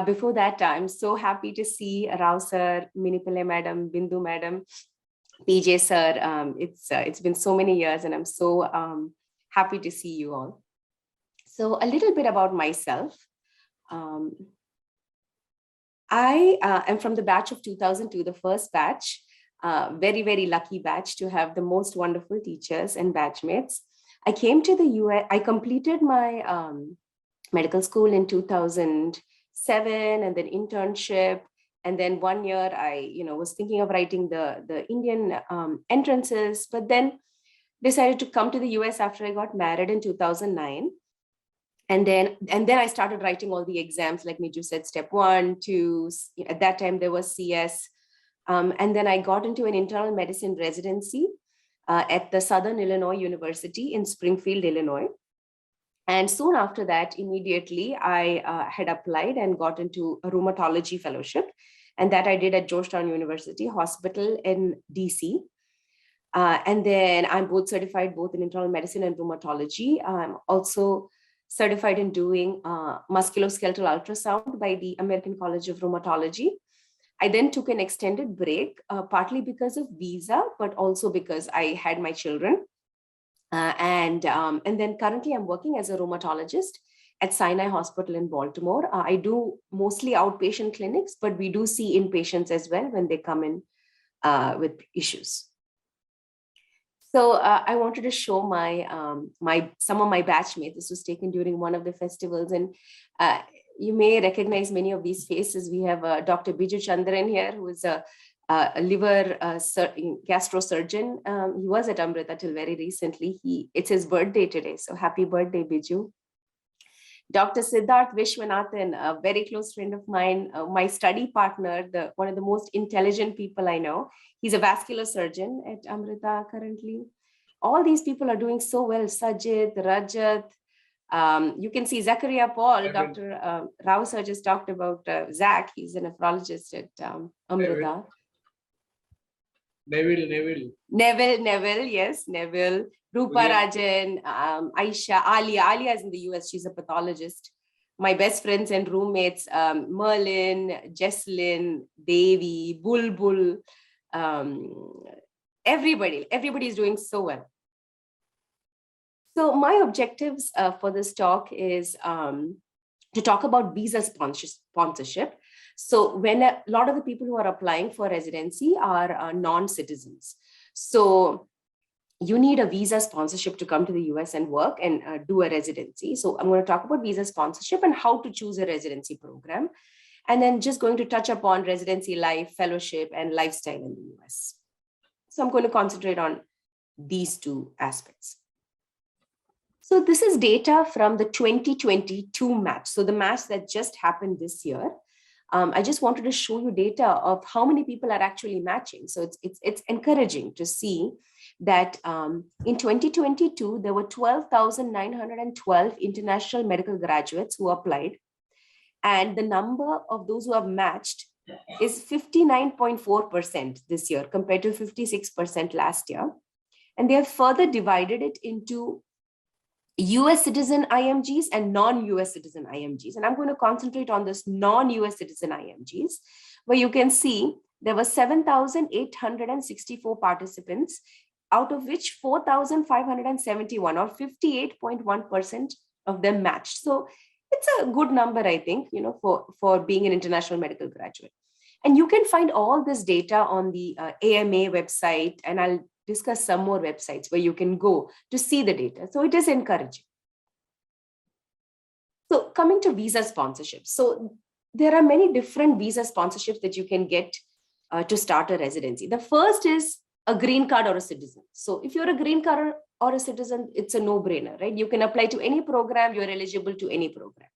Before that, I'm so happy to see Rao sir, Minipale Madam, Bindu Madam, PJ sir. It's been so many years, and I'm so happy to see you all. So a little bit about myself. I am from the batch of 2002, the first batch, very, very lucky batch to have the most wonderful teachers and batchmates. I came to the US, I completed my medical school in 2007, and then internship. And then 1 year I, was thinking of writing the Indian entrances, but then decided to come to the US after I got married in 2009. And then I started writing all the exams, like Niju said, step 1, 2, at that time there was CS. And then I got into an internal medicine residency at the Southern Illinois University in Springfield, Illinois. And soon after that, immediately, I had applied and got into a rheumatology fellowship. And that I did at Georgetown University Hospital in DC. And then I'm both certified both in internal medicine and rheumatology. I'm also certified in doing musculoskeletal ultrasound by the American College of Rheumatology. I then took an extended break, partly because of visa, but also because I had my children. And then currently I'm working as a rheumatologist at Sinai Hospital in Baltimore. I do mostly outpatient clinics, but we do see inpatients as well when they come in with issues. So I wanted to show some of my batchmates. This was taken during one of the festivals, and you may recognize many of these faces. We have Dr. Biju Chandran here, who is a liver gastrosurgeon. He was at Amrita till very recently. It's his birthday today, so happy birthday, Biju. Dr. Siddharth Vishwanathan, a very close friend of mine, my study partner, one of the most intelligent people I know. He's a vascular surgeon at Amrita currently. All these people are doing so well. Sajid, Rajat, you can see Zachariah Paul. Dr. Rao sir just talked about Zach. He's a nephrologist at Amrita. Neville, yes, Neville. Rupa Rajan, Aisha, Alia is in the US. She's a pathologist. My best friends and roommates, Merlin, Jesslyn, Devi, Bulbul, everybody is doing so well. So my objectives for this talk is to talk about visa sponsorship. So when a lot of the people who are applying for residency are non-citizens. So you need a visa sponsorship to come to the US and work and do a residency. So I'm going to talk about visa sponsorship and how to choose a residency program. And then just going to touch upon residency life, fellowship, and lifestyle in the US. So I'm going to concentrate on these two aspects. So this is data from the 2022 match. So the match that just happened this year. I just wanted to show you data of how many people are actually matching. So it's encouraging to see that in 2022, there were 12,912 international medical graduates who applied. And the number of those who have matched is 59.4% this year compared to 56% last year. And they have further divided it into US citizen IMGs and non-US citizen IMGs. And I'm going to concentrate on this non-US citizen IMGs, where you can see there were 7,864 participants, out of which 4,571 or 58.1% of them matched. So it's a good number, I think, for being an international medical graduate. And you can find all this data on the AMA website, and I'll discuss some more websites where you can go to see the data. So it is encouraging. So coming to visa sponsorship. So there are many different visa sponsorships that you can get to start a residency. The first is a green card or a citizen. So if you're a green card or a citizen, it's a no-brainer, right? You can apply to any program, you're eligible to any program.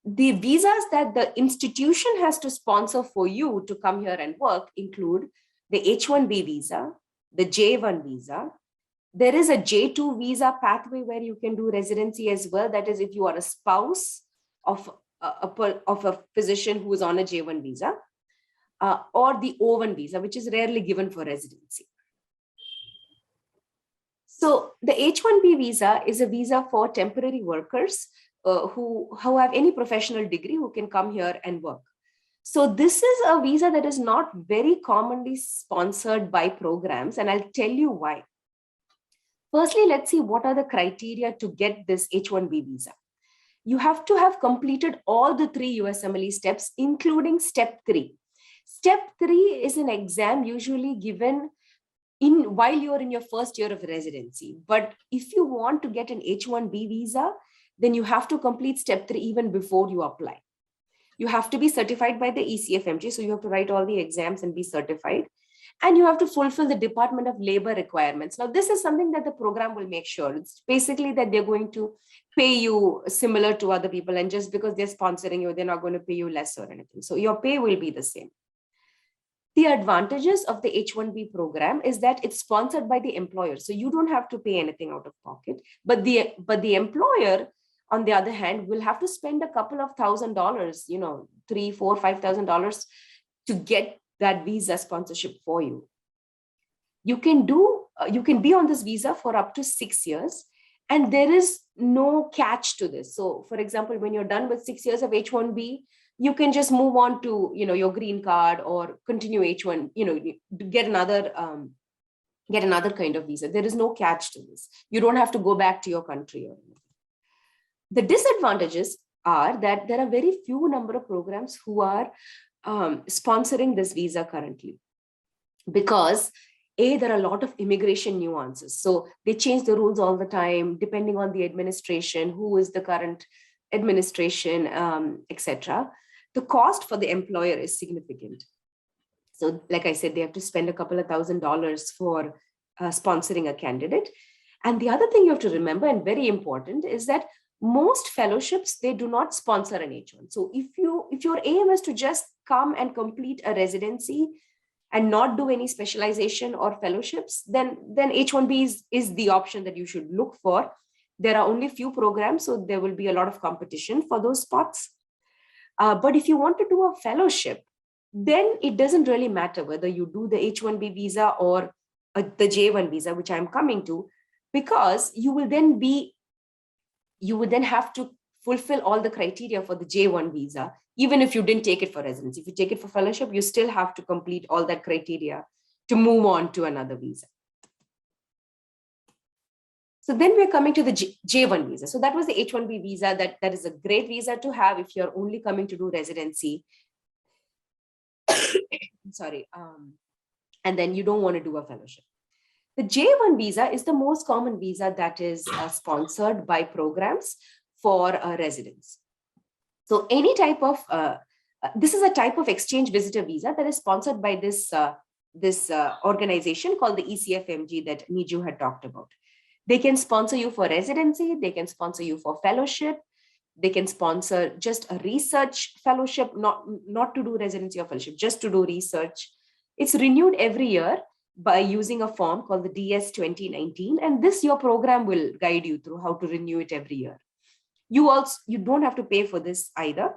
The visas that the institution has to sponsor for you to come here and work include the H-1B visa, the J-1 visa. There is a J-2 visa pathway where you can do residency as well. That is, if you are a spouse of a physician who is on a J-1 visa, or the O-1 visa, which is rarely given for residency. So the H-1B visa is a visa for temporary workers who have any professional degree who can come here and work. So this is a visa that is not very commonly sponsored by programs, and I'll tell you why. Firstly, let's see what are the criteria to get this H-1B visa. You have to have completed all the 3 USMLE steps, including step 3. Step 3 is an exam usually given while you're in your first year of residency. But if you want to get an H-1B visa, then you have to complete step 3 even before you apply. You have to be certified by the ECFMG. So you have to write all the exams and be certified. and you have to fulfill the Department of Labor requirements. Now, this is something that the program will make sure. It's basically that they're going to pay you similar to other people, and just because they're sponsoring you, they're not going to pay you less or anything. So your pay will be the same. The advantages of the H-1B program is that it's sponsored by the employer. So you don't have to pay anything out of pocket, but the employer, on the other hand, will have to spend a couple of $1,000s, you know, $3,000, $4,000, $5,000 to get that visa sponsorship for you. You can be on this visa for up to 6 years, and there is no catch to this. So for example, when you're done with 6 years of H-1B, you can just move on to, you know, your green card or continue H-1, you know, get another kind of visa. There is no catch to this. You don't have to go back to your country or anything. The disadvantages are that there are very few number of programs who are sponsoring this visa currently, because there are a lot of immigration nuances. So they change the rules all the time, depending on the administration, who is the current administration, etc. The cost for the employer is significant. So like I said, they have to spend a couple of $1,000s for sponsoring a candidate. And the other thing you have to remember, and very important, is that most fellowships, they do not sponsor an H1. So if your aim is to just come and complete a residency and not do any specialization or fellowships, then H1B is the option that you should look for. There are only few programs, so there will be a lot of competition for those spots. But if you want to do a fellowship, then it doesn't really matter whether you do the H1B visa or the J1 visa, which I'm coming to, because you would then have to fulfill all the criteria for the J1 visa, even if you didn't take it for residency. If you take it for fellowship, you still have to complete all that criteria to move on to another visa. So then we're coming to the J1 visa. So that was the H1B visa. That is a great visa to have if you're only coming to do residency. Sorry. And then you don't want to do a fellowship. The J1 visa is the most common visa that is sponsored by programs for residents. So any type of, this is a type of exchange visitor visa that is sponsored by this organization called the ECFMG that Niju had talked about. They can sponsor you for residency, they can sponsor you for fellowship, they can sponsor just a research fellowship, not to do residency or fellowship, just to do research. It's renewed every year by using a form called the DS 2019, and this your program will guide you through how to renew it every year. You don't have to pay for this either,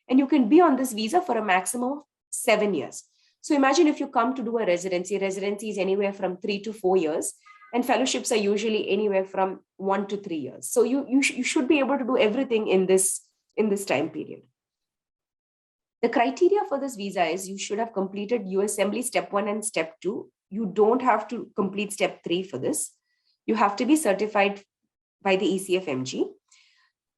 and you can be on this visa for a maximum of 7 years. So imagine if you come to do a residency is anywhere from 3 to 4 years, and fellowships are usually anywhere from 1 to 3 years. So you should be able to do everything in this time period. The criteria for this visa is you should have completed USMLE step 1 and step 2. You don't have to complete step 3 for this. You have to be certified by the ECFMG.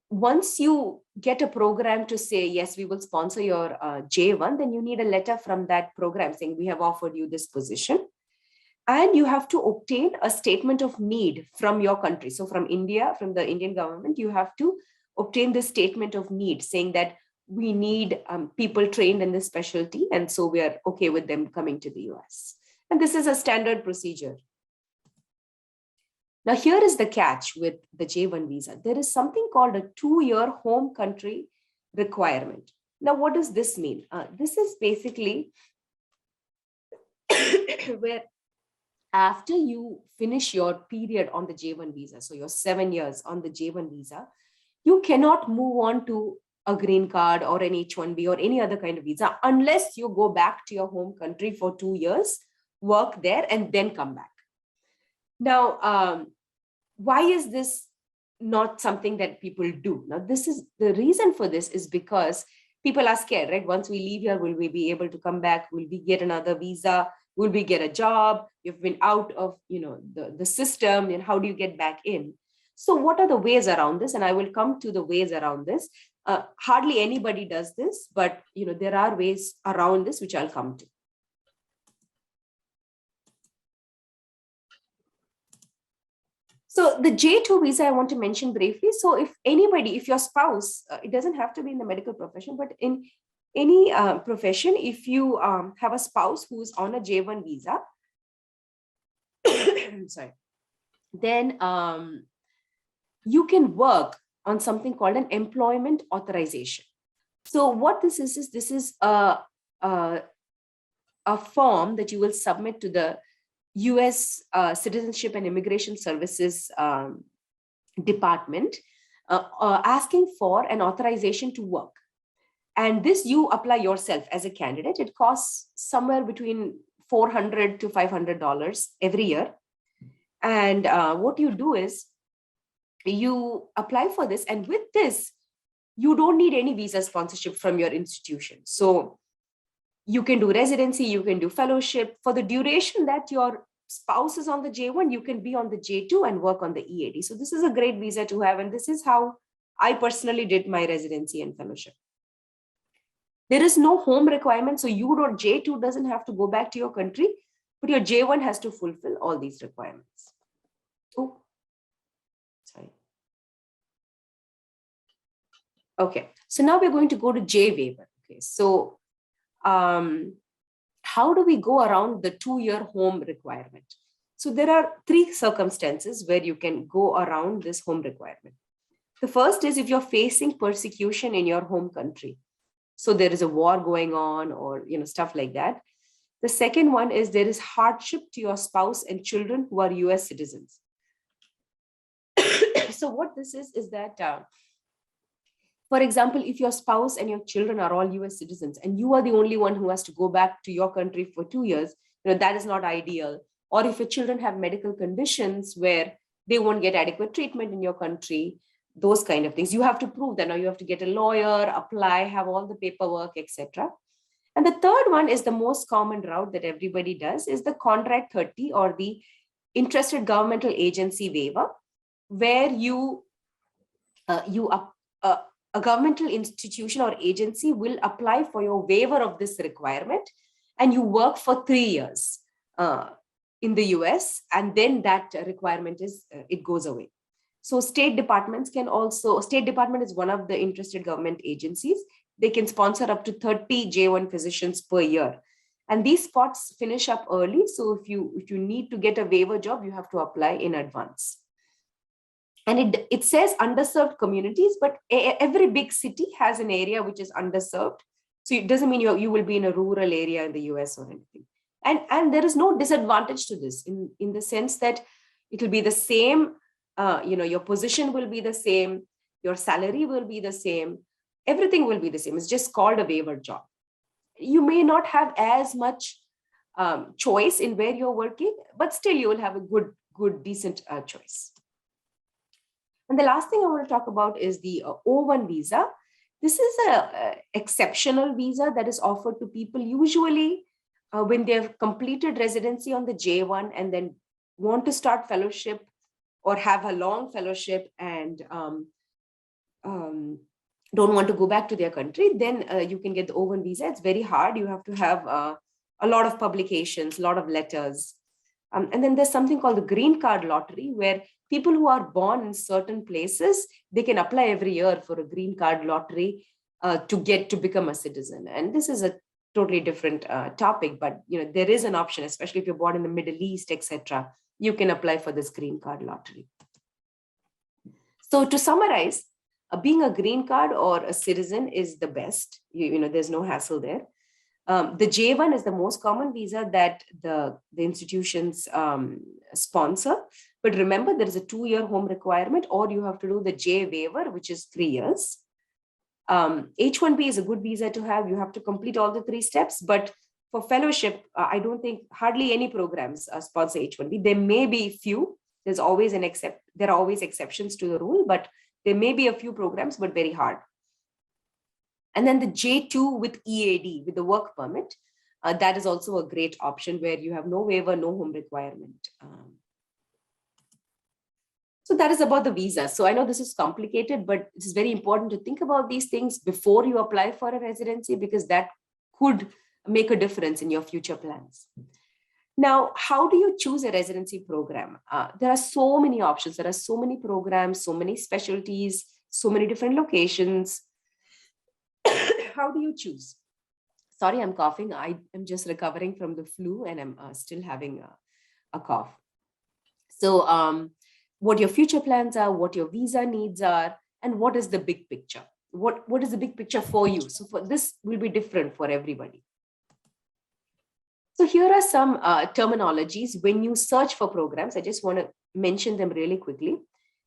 Once you get a program to say, yes, we will sponsor your J1, then you need a letter from that program saying we have offered you this position. And you have to obtain a statement of need from your country. So from India, from the Indian government, you have to obtain this statement of need saying that we need people trained in this specialty. And so we are okay with them coming to the US. And this is a standard procedure. Now, here is the catch with the J1 visa. There is something called a 2-year home country requirement. Now, what does this mean? This is basically where after you finish your period on the J1 visa, so your 7 years on the J1 visa, you cannot move on to a green card or an H1B or any other kind of visa unless you go back to your home country for 2 years, work there, and then come back. Now, why is this not something that people do? Now, this is the reason for this is because people are scared, right? Once we leave here, will we be able to come back? Will we get another visa? Will we get a job? You've been out of, the system, and how do you get back in? So what are the ways around this? And I will come to the ways around this. Hardly anybody does this, but there are ways around this, which I'll come to. So the J2 visa, I want to mention briefly. So if your spouse, it doesn't have to be in the medical profession, but in any profession, if you have a spouse who's on a J1 visa, sorry, then you can work on something called an employment authorization. So what this is a form that you will submit to the US Citizenship and Immigration Services department, asking for an authorization to work. And this you apply yourself as a candidate. It costs somewhere between $400 to $500 every year. And what you do is you apply for this, and with this, you don't need any visa sponsorship from your institution. So you can do residency, you can do fellowship. For the duration that your spouse is on the J1, you can be on the J2 and work on the EAD. So this is a great visa to have. And this is how I personally did my residency and fellowship. There is no home requirement. So J2 doesn't have to go back to your country, but your J1 has to fulfill all these requirements. Oh, sorry. Okay, so now we're going to go to J waiver. Okay, so how do we go around the 2-year home requirement? So there are 3 circumstances where you can go around this home requirement. The first is if you're facing persecution in your home country. So there is a war going on, or stuff like that. The second one is there is hardship to your spouse and children who are US citizens. So what this is that, for example, if your spouse and your children are all US citizens and you are the only one who has to go back to your country for 2 years, that is not ideal. Or if your children have medical conditions where they won't get adequate treatment in your country, those kind of things. You have to prove that. Now you have to get a lawyer, apply, have all the paperwork, etc. And the third one is the most common route that everybody does, is the Contract 30 or the Interested Governmental Agency waiver, where a governmental institution or agency will apply for your waiver of this requirement, and you work for 3 years in the US, and then that requirement it goes away. So state department is one of the interested government agencies. They can sponsor up to 30 J1 physicians per year. And these spots finish up early. So if you need to get a waiver job, you have to apply in advance. And it says underserved communities, but every big city has an area which is underserved. So it doesn't mean you will be in a rural area in the US or anything. And there is no disadvantage to this in the sense that it will be the same, your position will be the same, your salary will be the same, everything will be the same. It's just called a waiver job. You may not have as much choice in where you're working, but still you will have a good, decent choice. And the last thing I want to talk about is the O1 visa. This is an exceptional visa that is offered to people usually when they have completed residency on the J1 and then want to start fellowship or have a long fellowship and don't want to go back to their country, then you can get the O1 visa. It's very hard. You have to have a lot of publications, a lot of letters. And then there's something called the green card lottery, where people who are born in certain places, they can apply every year for a green card lottery to become a citizen. And this is a totally different topic, but there is an option, especially if you're born in the Middle East, etc. You can apply for this green card lottery. So to summarize, being a green card or a citizen is the best. There's no hassle there. The J1 is the most common visa that the institutions sponsor. But remember, there is a 2-year home requirement, or you have to do the J waiver, which is 3 years. H1B is a good visa to have. You have to complete all the 3 steps. But for fellowship, I don't think hardly any programs sponsor H1B. There may be few. There are always exceptions to the rule, but there may be a few programs, but very hard. And then the J2 with EAD, with the work permit, that is also a great option where you have no waiver, no home requirement. So that is about the visa. So I know this is complicated, but it is very important to think about these things before you apply for a residency, because that could make a difference in your future plans. Now, how do you choose a residency program? There are so many options. There are so many programs, so many specialties, so many different locations. How do you choose? Sorry, I'm coughing. I am just recovering from the flu and I'm still having a cough. So what your future plans are, what your visa needs are, and what is the big picture? What is the big picture for you? So for this will be different for everybody. So here are some terminologies when you search for programs. I just want to mention them really quickly.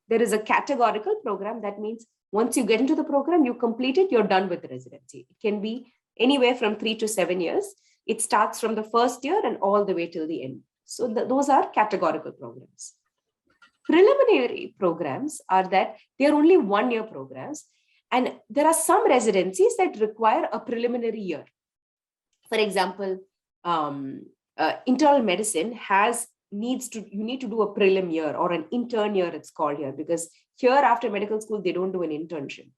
There is a categorical program. That means once you get into the program, you complete it, you're done with the residency. It can be anywhere from 3 to 7 years. It starts from the first year and all the way till the end. So those are categorical programs. Preliminary programs are that they're only 1-year programs. And there are some residencies that require a preliminary year. For example, internal medicine you need to do a prelim year or an intern year, it's called here, because here after medical school, they don't do an internship.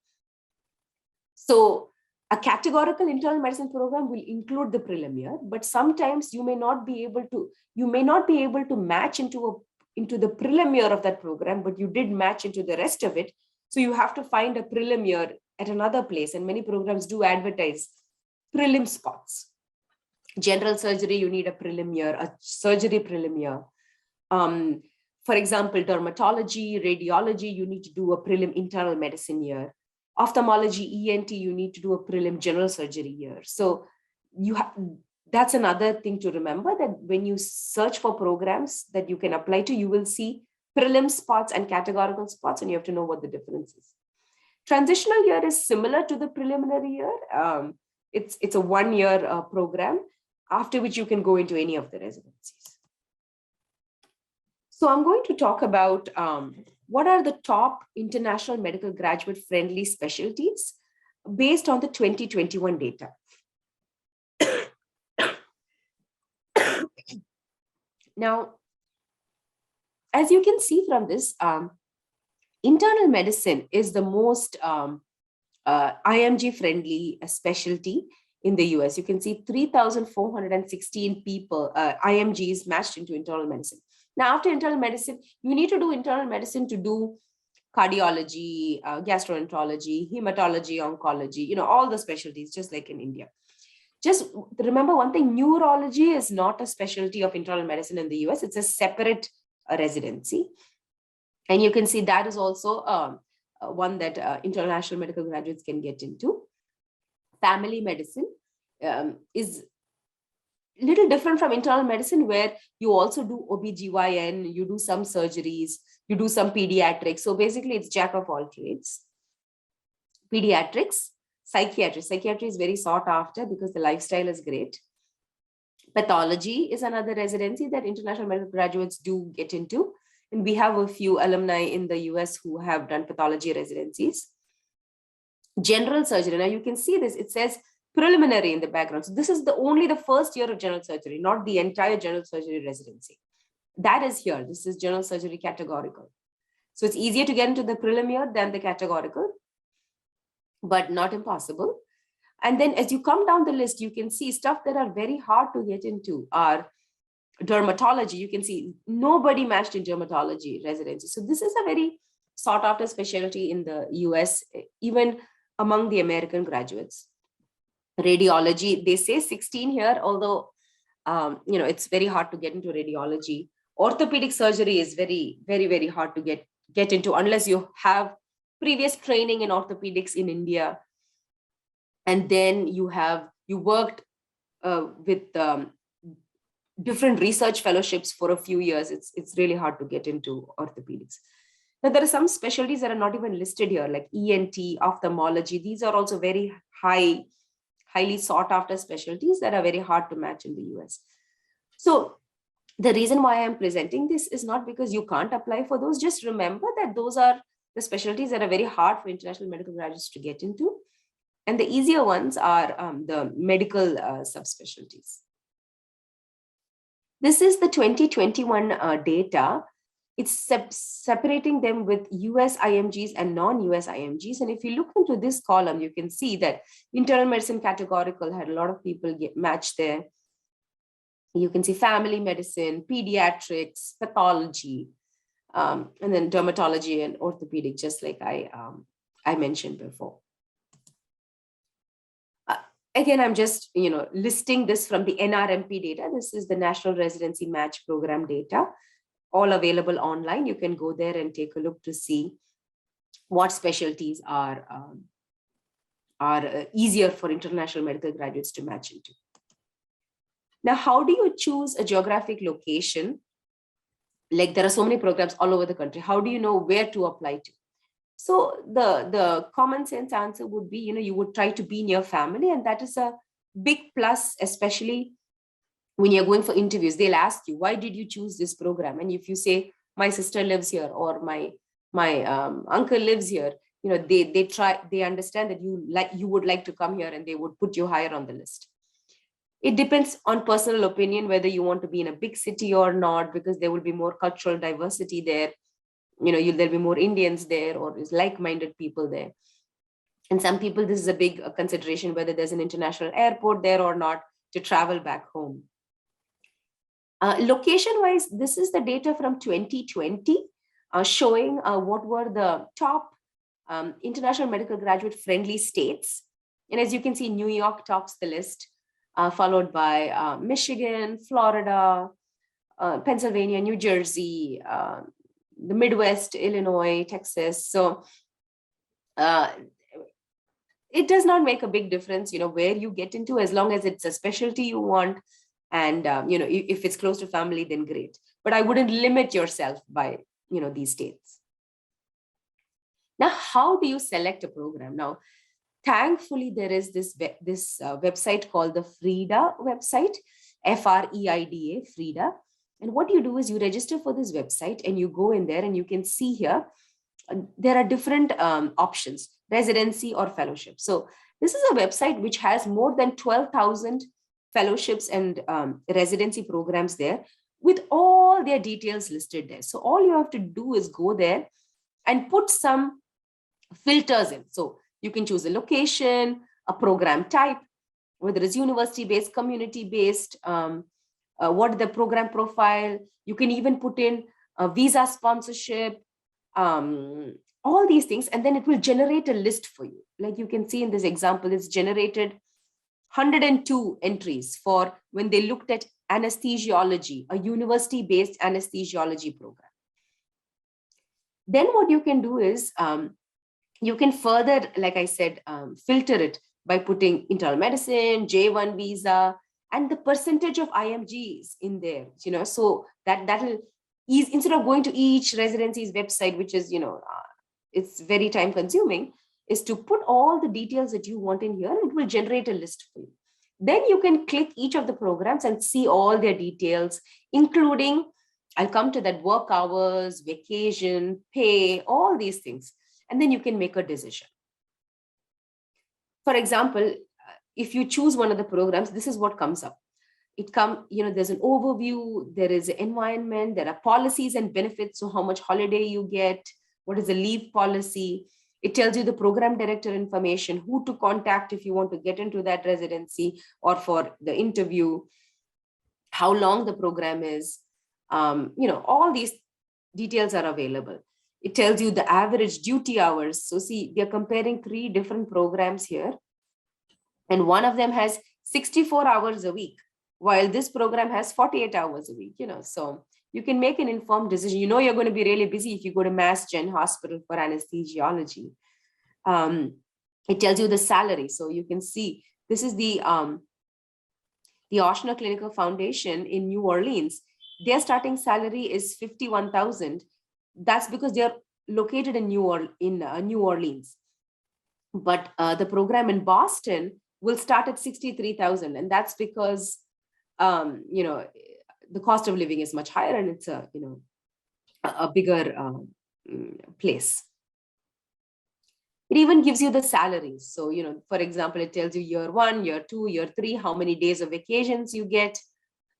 So a categorical internal medicine program will include the prelim year, but sometimes you may not be able to match into the prelim year of that program, but you did match into the rest of it. So you have to find a prelim year at another place, and many programs do advertise prelim spots. General surgery, you need a prelim year, a surgery prelim year. For example, dermatology, radiology, you need to do a prelim internal medicine year. Ophthalmology, ENT, you need to do a prelim general surgery year. So that's another thing to remember, that when you search for programs that you can apply to, you will see prelim spots and categorical spots, and you have to know what the difference is. Transitional year is similar to the preliminary year. It's a 1-year program, after which you can go into any of the residencies. So I'm going to talk about what are the top international medical graduate friendly specialties based on the 2021 data. Now, as you can see from this, internal medicine is the most IMG friendly specialty in the US. You can see 3,416 people, IMGs matched into internal medicine. Now, after internal medicine, you need to do internal medicine to do cardiology, gastroenterology, hematology, oncology, all the specialties, just like in India. Just remember one thing, neurology is not a specialty of internal medicine in the US. It's a separate residency. And you can see that is also one that international medical graduates can get into. Family medicine is a little different from internal medicine, where you also do OBGYN, you do some surgeries, you do some pediatrics. So basically it's jack of all trades. Pediatrics, psychiatry. Psychiatry is very sought after because the lifestyle is great. Pathology is another residency that international medical graduates do get into. And we have a few alumni in the US who have done pathology residencies. General surgery. Now you can see this, it says preliminary in the background. So this is only the first year of general surgery, not the entire general surgery residency. That is here. This is general surgery categorical. So it's easier to get into the prelim year than the categorical, but not impossible. And then as you come down the list, you can see stuff that are very hard to get into are dermatology. You can see nobody matched in dermatology residency. So this is a very sought after specialty in the US, even among the American graduates. Radiology, they say 16 here, although it's very hard to get into radiology. Orthopedic surgery is very, very, very hard to get into unless you have previous training in orthopedics in India. And then you worked with different research fellowships for a few years. It's really hard to get into orthopedics. Now, there are some specialties that are not even listed here, like ENT, ophthalmology. These are also very highly sought after specialties that are very hard to match in the US. So the reason why I'm presenting this is not because you can't apply for those. Just remember that those are the specialties that are very hard for international medical graduates to get into. And the easier ones are the medical subspecialties. This is the 2021 data. It's separating them with US IMGs and non-US IMGs. And if you look into this column, you can see that internal medicine categorical had a lot of people get matched there. You can see family medicine, pediatrics, pathology, and then dermatology and orthopedic, just like I mentioned before. Again, I'm just listing this from the NRMP data. This is the National Residency Match Program data. all available online. You can go there and take a look to see what specialties are easier for international medical graduates to match into. Now, how do you choose a geographic location? Like there are so many programs all over the country. How do you know where to apply to? So the common sense answer would be, you would try to be near family, and that is a big plus, especially when you're going for interviews. They'll ask you, why did you choose this program? And if you say, my sister lives here, or my uncle lives here, they understand that you would like to come here, and they would put you higher on the list. It depends on personal opinion whether you want to be in a big city or not, because there will be more cultural diversity there. There'll be more Indians there, or is like-minded people there. And some people, this is a big consideration, whether there's an international airport there or not to travel back home. Location-wise, this is the data from 2020 showing what were the top international medical graduate friendly states. And as you can see, New York tops the list, followed by Michigan, Florida, Pennsylvania, New Jersey, the Midwest, Illinois, Texas. So it does not make a big difference, where you get into, as long as it's a specialty you want. And, if it's close to family, then great. But I wouldn't limit yourself by, these states. Now, how do you select a program? Now, thankfully, there is this website called the FREIDA website, FREIDA, FREIDA. And what you do is you register for this website and you go in there, and you can see here, there are different options, residency or fellowship. So this is a website which has more than 12,000 fellowships and residency programs there, with all their details listed there. So all you have to do is go there and put some filters in. So you can choose a location, a program type, whether it's university-based, community-based, what the program profile. You can even put in a visa sponsorship, all these things, and then it will generate a list for you. Like you can see in this example, it's generated 102 entries for when they looked at anesthesiology, a university-based anesthesiology program. Then what you can do is you can further, like I said, filter it by putting internal medicine, J1 visa, and the percentage of IMGs in there, so that'll ease, instead of going to each residency's website, which is, it's very time consuming, is to put all the details that you want in here, and it will generate a list for you. Then you can click each of the programs and see all their details, including, I'll come to that, work hours, vacation, pay, all these things. And then you can make a decision. For example, if you choose one of the programs, this is what comes up. There's an overview, there is an environment, there are policies and benefits. So how much holiday you get, what is the leave policy? It tells you the program director information, who to contact if you want to get into that residency or for the interview, how long the program is, all these details are available. It tells you the average duty hours. So see, they're comparing 3 different programs here. And one of them has 64 hours a week, while this program has 48 hours a week, so you can make an informed decision. You're going to be really busy if you go to Mass Gen Hospital for anesthesiology. It tells you the salary. So you can see, this is the Ochsner Clinical Foundation in New Orleans. Their starting salary is $51,000. That's because they're located in New Orleans. But the program in Boston will start at $63,000, and that's because the cost of living is much higher, and it's a bigger place. It even gives you the salaries. So for example, it tells you year 1, year 2, year 3, how many days of vacations you get,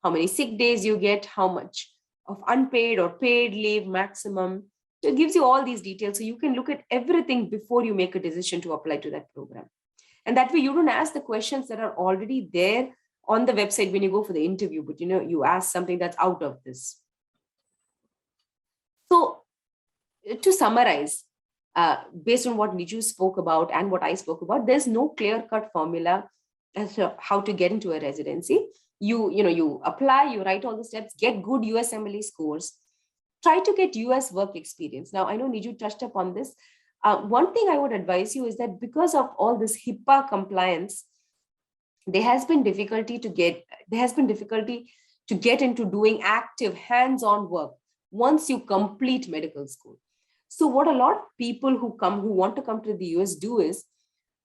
how many sick days you get, how much of unpaid or paid leave maximum. So it gives you all these details, so you can look at everything before you make a decision to apply to that program. And that way you don't ask the questions that are already there on the website when you go for the interview, but you ask something that's out of this. So to summarize, based on what Niju spoke about and what I spoke about, there's no clear-cut formula as to how to get into a residency. You apply, you write all the steps, get good USMLE scores, try to get US work experience. Now, I know Niju touched upon this. One thing I would advise you is that because of all this HIPAA compliance, there has been difficulty to get into doing active hands-on work once you complete medical school. So what a lot of people who want to come to the US do is,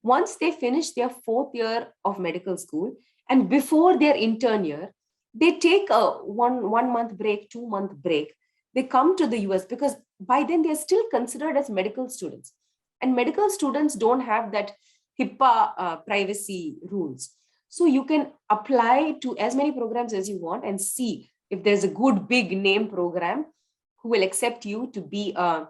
once they finish their 4th year of medical school and before their intern year, they take a one month break, 2-month break. They come to the US because by then they're still considered as medical students. And medical students don't have that HIPAA privacy rules. So you can apply to as many programs as you want and see if there's a good big name program who will accept you to be a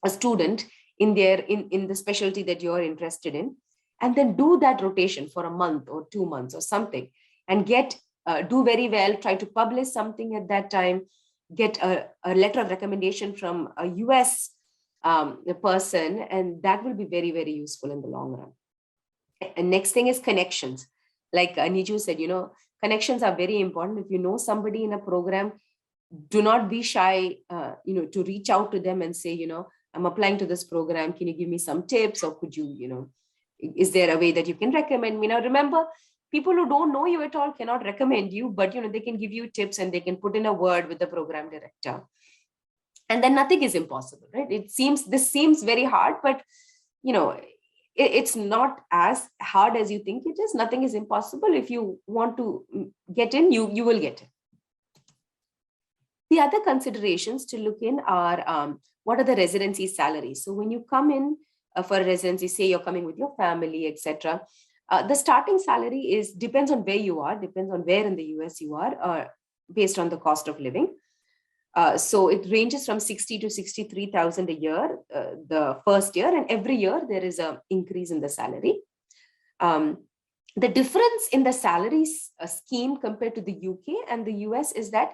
student in the specialty that you're interested in, and then do that rotation for a month or 2 months or something, and do very well, try to publish something at that time, get a letter of recommendation from a US person, and that will be very, very useful in the long run. And next thing is connections. Like Niju said, connections are very important. If you know somebody in a program, do not be shy, to reach out to them and say, I'm applying to this program. Can you give me some tips? Or could you, is there a way that you can recommend me? Now, remember, people who don't know you at all cannot recommend you, but, they can give you tips and they can put in a word with the program director. And then nothing is impossible, right? This seems very hard, but, it's not as hard as you think it is. Nothing is impossible. If you want to get in, you will get in. The other considerations to look in are what are the residency salaries. So when you come in for a residency, say you're coming with your family, etc., the starting salary depends on where you are, depends on where in the US you are, based on the cost of living. So it ranges from 60 to 63,000 a year, the first year, and every year there is an increase in the salary. The difference in the salaries scheme compared to the UK and the US is that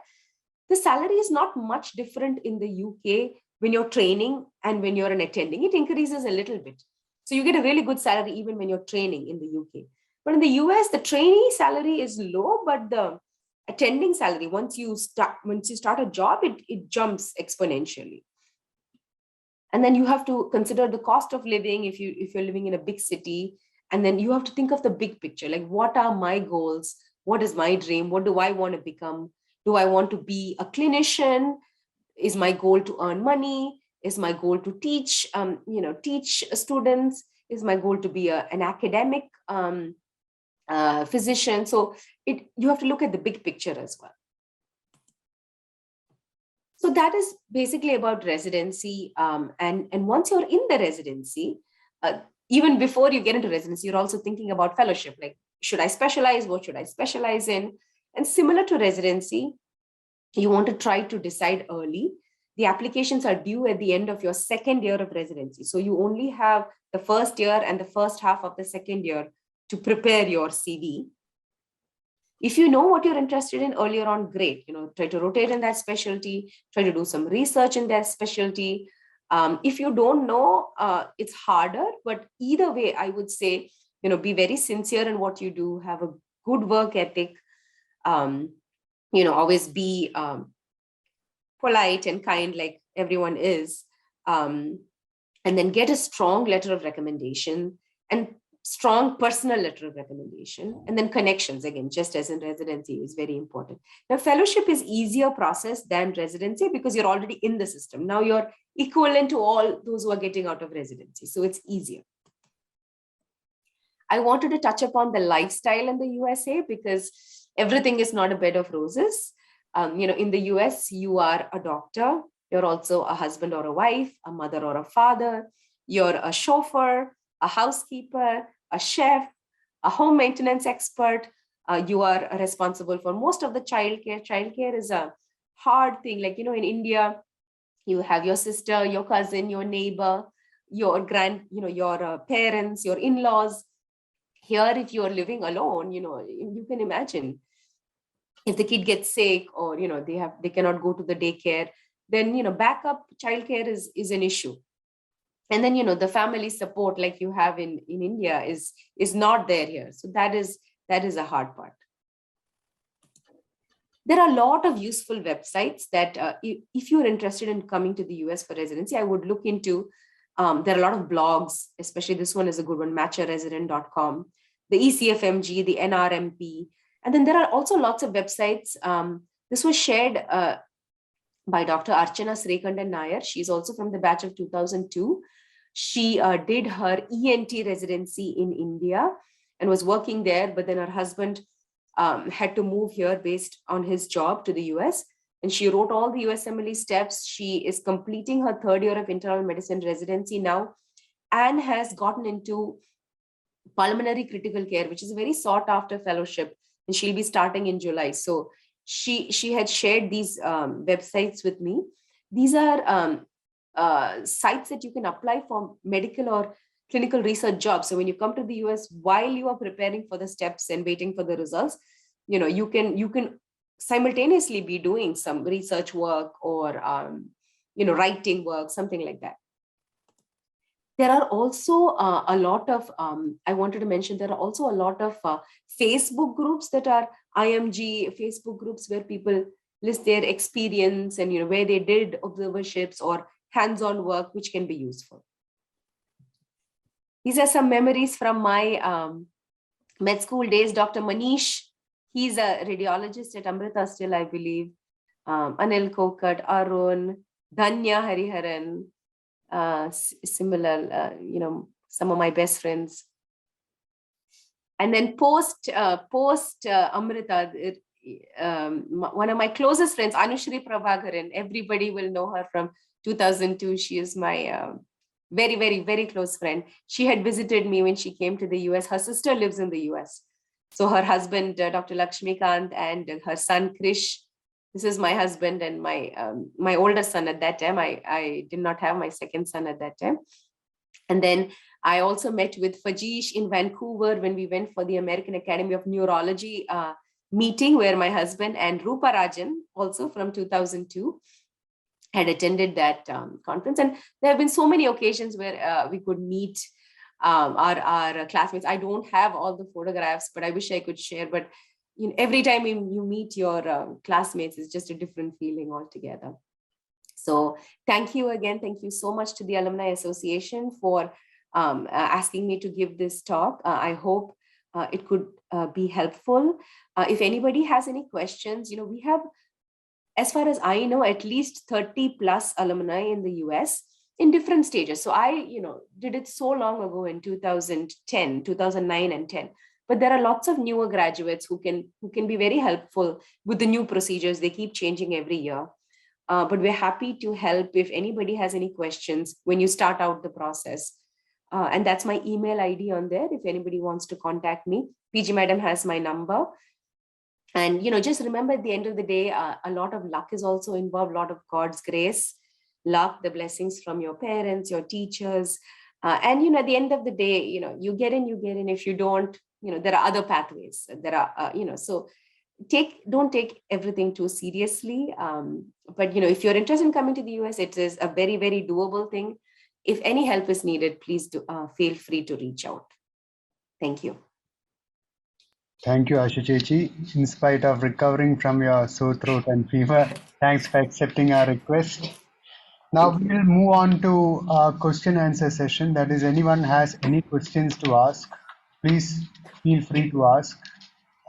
the salary is not much different in the UK when you're training and when you're an attending. It increases a little bit. So you get a really good salary even when you're training in the UK. But in the US, the trainee salary is low, but the attending salary, once you start a job, it jumps exponentially. And then you have to consider the cost of living if you're living in a big city. And then you have to think of the big picture, like what are my goals? What is my dream? What do I want to become? Do I want to be a clinician? Is my goal to earn money? Is my goal to teach, teach students? Is my goal to be an academic physician? So you have to look at the big picture as well. So that is basically about residency. And once you're in the residency, even before you get into residency, you're also thinking about fellowship. Like, should I specialize? What should I specialize in? And similar to residency, you want to try to decide early. The applications are due at the end of your second year of residency. So you only have the first year and the first half of the second year to prepare your CV. If you know what you're interested in earlier on, great. Try to rotate in that specialty, try to do some research in that specialty. If you don't know, it's harder, but either way, I would say, be very sincere in what you do, have a good work ethic, always be polite and kind like everyone is, and then get a strong letter of recommendation and strong personal letter of recommendation, and then connections, again, just as in residency, is very important. Now, fellowship is easier process than residency because you're already in the system. Now you're equivalent to all those who are getting out of residency, so it's easier. I wanted to touch upon the lifestyle in the USA because everything is not a bed of roses. In the US, you are a doctor, you're also a husband or a wife, a mother or a father, you're a chauffeur, a housekeeper, a chef, a home maintenance expert. You are responsible for most of the childcare. Childcare is a hard thing. Like, in India, you have your sister, your cousin, your neighbor, your parents, your in-laws. Here, if you're living alone, you can imagine if the kid gets sick or, they cannot go to the daycare, then, backup childcare is an issue. And then, the family support like you have in India is not there here. So that is a hard part. There are a lot of useful websites that if you're interested in coming to the US for residency, I would look into. There are a lot of blogs, especially this one is a good one, matcharesident.com, the ECFMG, the NRMP. And then there are also lots of websites. This was shared by Dr. Archana Sreekandan Nair. She's also from the batch of 2002. She did her ENT residency in India and was working there, but then her husband had to move here based on his job to the US. And she wrote all the USMLE steps. She is completing her third year of internal medicine residency now and has gotten into pulmonary critical care, which is a very sought after fellowship. And she'll be starting in July. So she had shared these websites with me. These are sites that you can apply for medical or clinical research jobs. So when you come to the US, while you are preparing for the steps and waiting for the results, you can simultaneously be doing some research work or writing work, something like that. There are also a lot of, I wanted to mention, there are also a lot of Facebook groups that are IMG Facebook groups where people list their experience and where they did observerships or hands-on work, which can be useful. These are some memories from my med school days. Dr. Manish, he's a radiologist at Amrita still, I believe. Anil Kokat, Arun, Dhanya Hariharan, similar, some of my best friends. And then post Amrita, one of my closest friends, Anushri Prabhakaran, everybody will know her from 2002. She is my very, very, very close friend. She had visited me when she came to the US. Her sister lives in the US. So her husband, Dr. Lakshmikant, and her son, Krish. This is my husband and my older son at that time. I did not have my second son at that time. And then I also met with Fajish in Vancouver when we went for the American Academy of Neurology meeting, where my husband and Rupa Rajan, also from 2002, had attended that conference. And there have been so many occasions where we could meet our classmates. I don't have all the photographs, but I wish I could share. But every time you meet your classmates, it's just a different feeling altogether. So thank you again. Thank you so much to the Alumni Association for asking me to give this talk. I hope it could be helpful. If anybody has any questions, we have, as far as I know, at least 30 plus alumni in the US in different stages. So I, did it so long ago in 2010, 2009 and 10. But there are lots of newer graduates who can be very helpful with the new procedures. They keep changing every year. But we're happy to help if anybody has any questions when you start out the process. And that's my email ID on there. If anybody wants to contact me, PG Madam has my number. And, just remember at the end of the day, a lot of luck is also involved, a lot of God's grace, luck, the blessings from your parents, your teachers. And, at the end of the day, you get in. If you don't, there are other pathways. There are, so don't take everything too seriously. But, if you're interested in coming to the US, it is a very, very doable thing. If any help is needed, please feel free to reach out. Thank you. Thank you, Asha Chechi. In spite of recovering from your sore throat and fever, thanks for accepting our request. Now we will move on to our question answer session. That is, anyone has any questions to ask, please feel free to ask.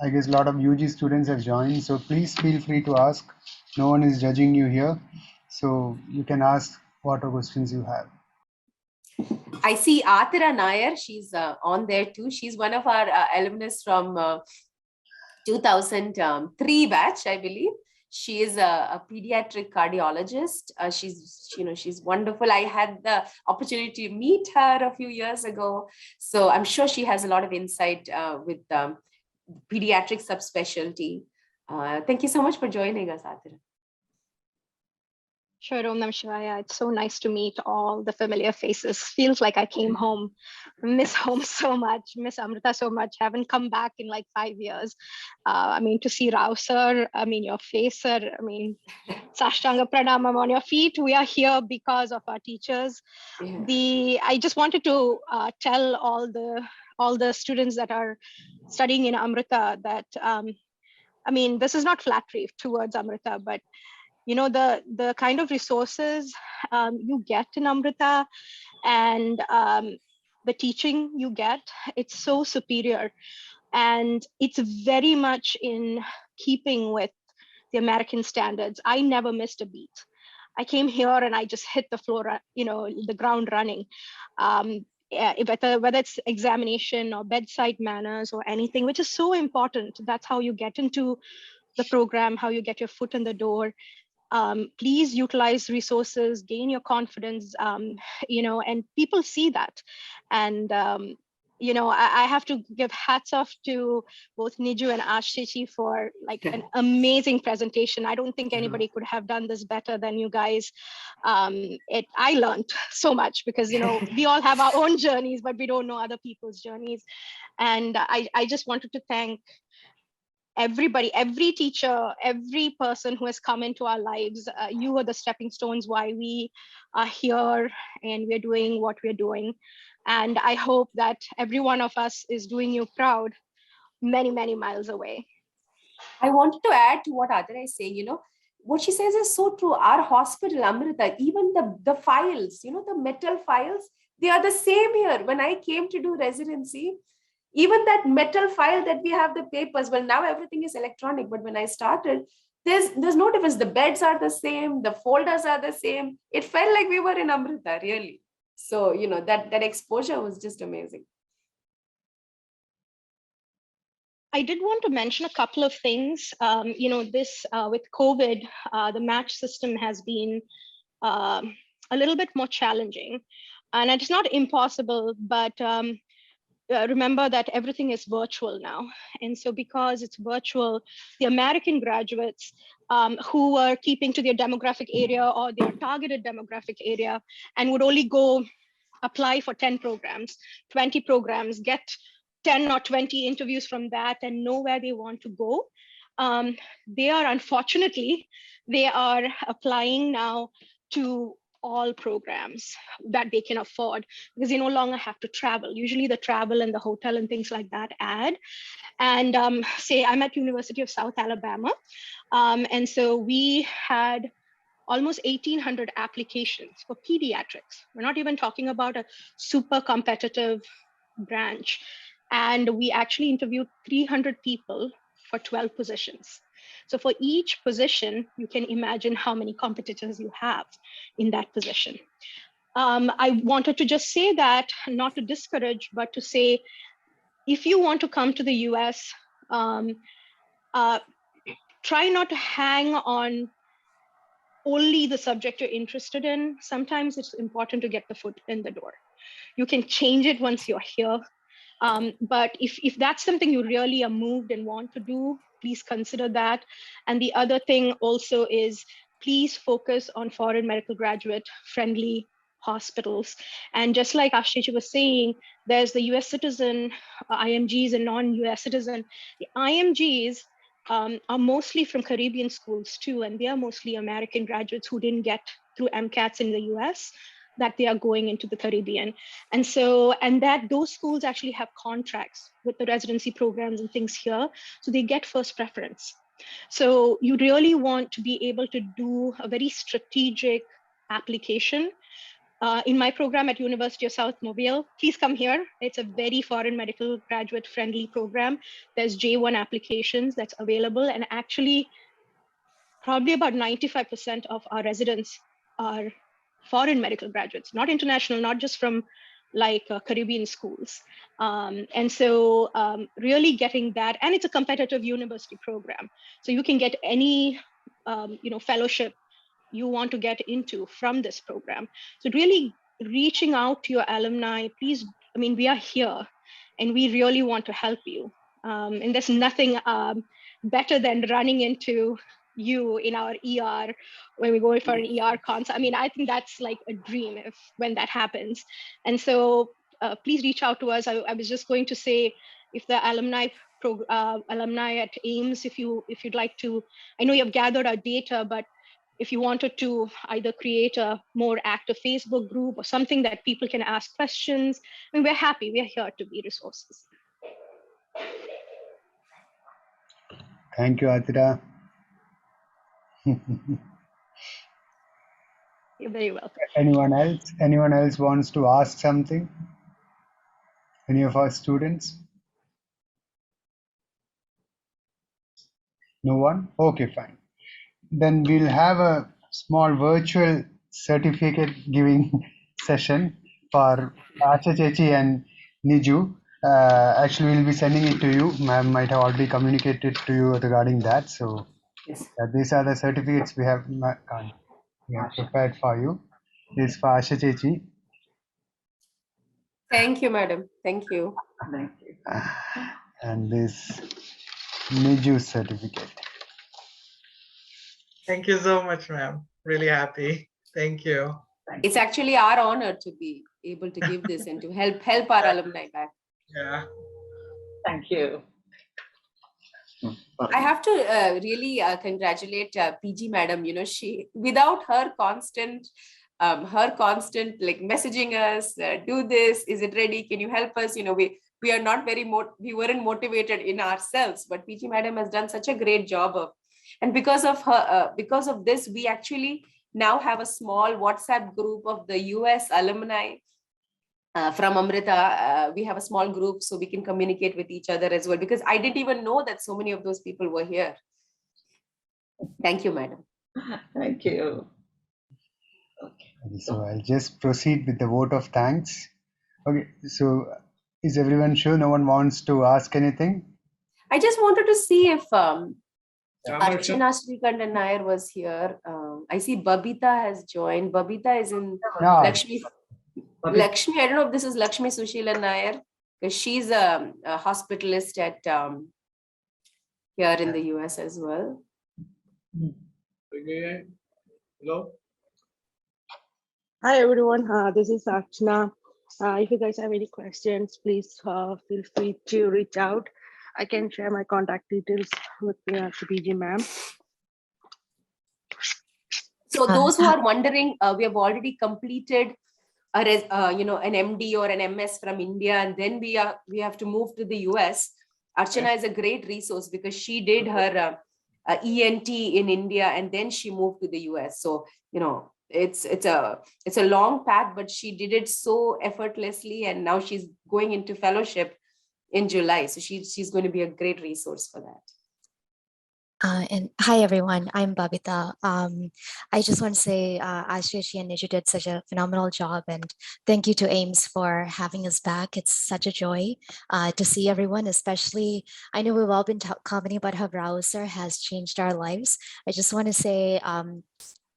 I guess a lot of UG students have joined, so please feel free to ask. No one is judging you here, so you can ask whatever questions you have. I see Atira Nair, she's on there too. She's one of our alumnus from 2003 batch, I believe. She is a pediatric cardiologist. She's wonderful. I had the opportunity to meet her a few years ago. So I'm sure she has a lot of insight with pediatric subspecialty. Thank you so much for joining us, Atira. Sure, Om Namah Shivaya. It's so nice to meet all the familiar faces. Feels like I came home. Miss home so much. Miss Amrita so much. Haven't come back in like 5 years. To see Rao sir, your face, sir. Sashtanga Pranamam on your feet. We are here because of our teachers. Yeah. I just wanted to tell all the students that are studying in Amrita that I mean, this is not flattery towards Amrita, but the kind of resources you get in Amrita and the teaching you get, it's so superior. And it's very much in keeping with the American standards. I never missed a beat. I came here and I just hit the floor, the ground running. Whether it's examination or bedside manners or anything, which is so important. That's how you get into the program, how you get your foot in the door. Please utilize resources, gain your confidence, and people see that. And, I have to give hats off to both Niju and Ashichi for like an amazing presentation. I don't think anybody could have done this better than you guys. I learned so much because, we all have our own journeys, but we don't know other people's journeys. And I just wanted to thank everybody, every teacher, every person who has come into our lives. You are the stepping stones why we are here and we're doing what we're doing. And I hope that every one of us is doing you proud many, many miles away. I wanted to add to what Adara is saying, what she says is so true. Our hospital, Amrita, even the files, the metal files, they are the same here. When I came to do residency, even that metal file that we have the papers, well, now everything is electronic, but when I started, there's no difference. The beds are the same, the folders are the same. It felt like we were in Amrita, really. So, that exposure was just amazing. I did want to mention a couple of things. This with COVID, the match system has been a little bit more challenging, and it's not impossible, but remember that everything is virtual now. And so because it's virtual, the American graduates who were keeping to their demographic area or their targeted demographic area and would only go apply for 10 programs, 20 programs, get 10 or 20 interviews from that and know where they want to go. They are applying now to all programs that they can afford because they no longer have to travel. Usually the travel and the hotel and things like that add. And say I'm at University of South Alabama. And so we had almost 1,800 applications for pediatrics. We're not even talking about a super competitive branch. And we actually interviewed 300 people for 12 positions. So for each position, you can imagine how many competitors you have in that position. I wanted to just say that, not to discourage, but to say, if you want to come to the US, try not to hang on only the subject you're interested in. Sometimes it's important to get the foot in the door. You can change it once you're here. But if that's something you really are moved and want to do, please consider that. And the other thing also is, please focus on foreign medical graduate friendly hospitals. And just like Ashichi was saying, there's the US citizen, IMGs and non-US citizen. The IMGs are mostly from Caribbean schools too, and they are mostly American graduates who didn't get through MCATs in the US, that they are going into the Caribbean. And so, and that those schools actually have contracts with the residency programs and things here, so they get first preference. So you really want to be able to do a very strategic application. In my program at University of South Mobile, please come here. It's a very foreign medical graduate friendly program. There's J1 applications that's available, and actually probably about 95% of our residents are foreign medical graduates, not international, not just from like Caribbean schools. And so really getting that, and it's a competitive university program. So you can get any fellowship you want to get into from this program. So really reaching out to your alumni, please, we are here and we really want to help you. And there's nothing better than running into you in our ER when we go for an ER consult. I think that's like a dream when that happens. And so please reach out to us. I was just going to say, if the alumni at Ames, if you'd like to, I know you've gathered our data, but if you wanted to either create a more active Facebook group or something that people can ask questions, we're happy. We're here to be resources. Thank you, Atira. You're very welcome. Anyone else? Anyone else wants to ask something? Any of our students? No one? Okay, fine. Then we'll have a small virtual certificate giving session for Asha Chechi and Niju. Actually, we'll be sending it to you. Ma'am might have already communicated to you regarding that. So Yes. these are the certificates we have prepared for you. This is for Asha Chechi. Thank you, madam. Thank you. And this Niju certificate. Thank you so much, ma'am. Really happy. Thank you. It's actually our honor to be able to give this and to help our alumni back. Yeah. Thank you. I have to really congratulate PG madam. You know, she without her constant like messaging us, do this, is it ready? Can you help us? You know, we are not very we weren't motivated in ourselves, but PG madam has done such a great job of, and because of her, because of this, we actually now have a small WhatsApp group of the US alumni. From Amrita, we have a small group so we can communicate with each other as well, because I didn't even know that so many of those people were here. Thank you, madam. Thank you. Okay, so I'll just proceed with the vote of thanks. Okay, so is everyone sure no one wants to ask anything? I just wanted to see if Ramesh, Archana Srikandan Nair was here. I see Babita has joined. Babita is in Yeah. Lakshmi, I don't know if this is Lakshmi Sushila Nair, because she's a hospitalist at here in the US as well. again, hello. Hi everyone, this is Archana. If you guys have any questions, please feel free to reach out. I can share my contact details with PG ma'am. So those who are wondering, we have already completed an MD or an MS from India, and then we have to move to the US. Archana is a great resource because she did her ENT in India and then she moved to the US. So you know, it's a long path, but she did it so effortlessly, and now she's going into fellowship in July. So she's going to be a great resource for that. And hi everyone, I'm Babita. I just want to say Asha and Niju did such a phenomenal job, and thank you to AIMS for having us back. It's such a joy to see everyone, especially I know we've all been commenting about how browser has changed our lives. I just want to say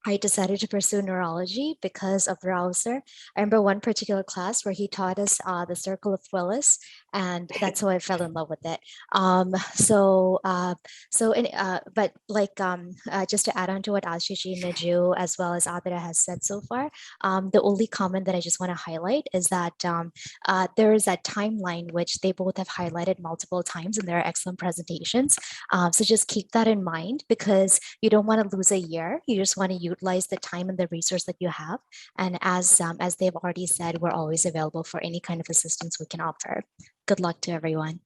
I decided to pursue neurology because of Browser. I remember one particular class where he taught us the circle of Willis, and that's how I fell in love with it. But like just to add on to what Ashish, Niju, as well as Abida has said so far, the only comment that I just want to highlight is that there is that timeline which they both have highlighted multiple times in their excellent presentations. So just keep that in mind, because you don't want to lose a year. You just want to utilize the time and the resource that you have. And as they've already said, we're always available for any kind of assistance we can offer. Good luck to everyone.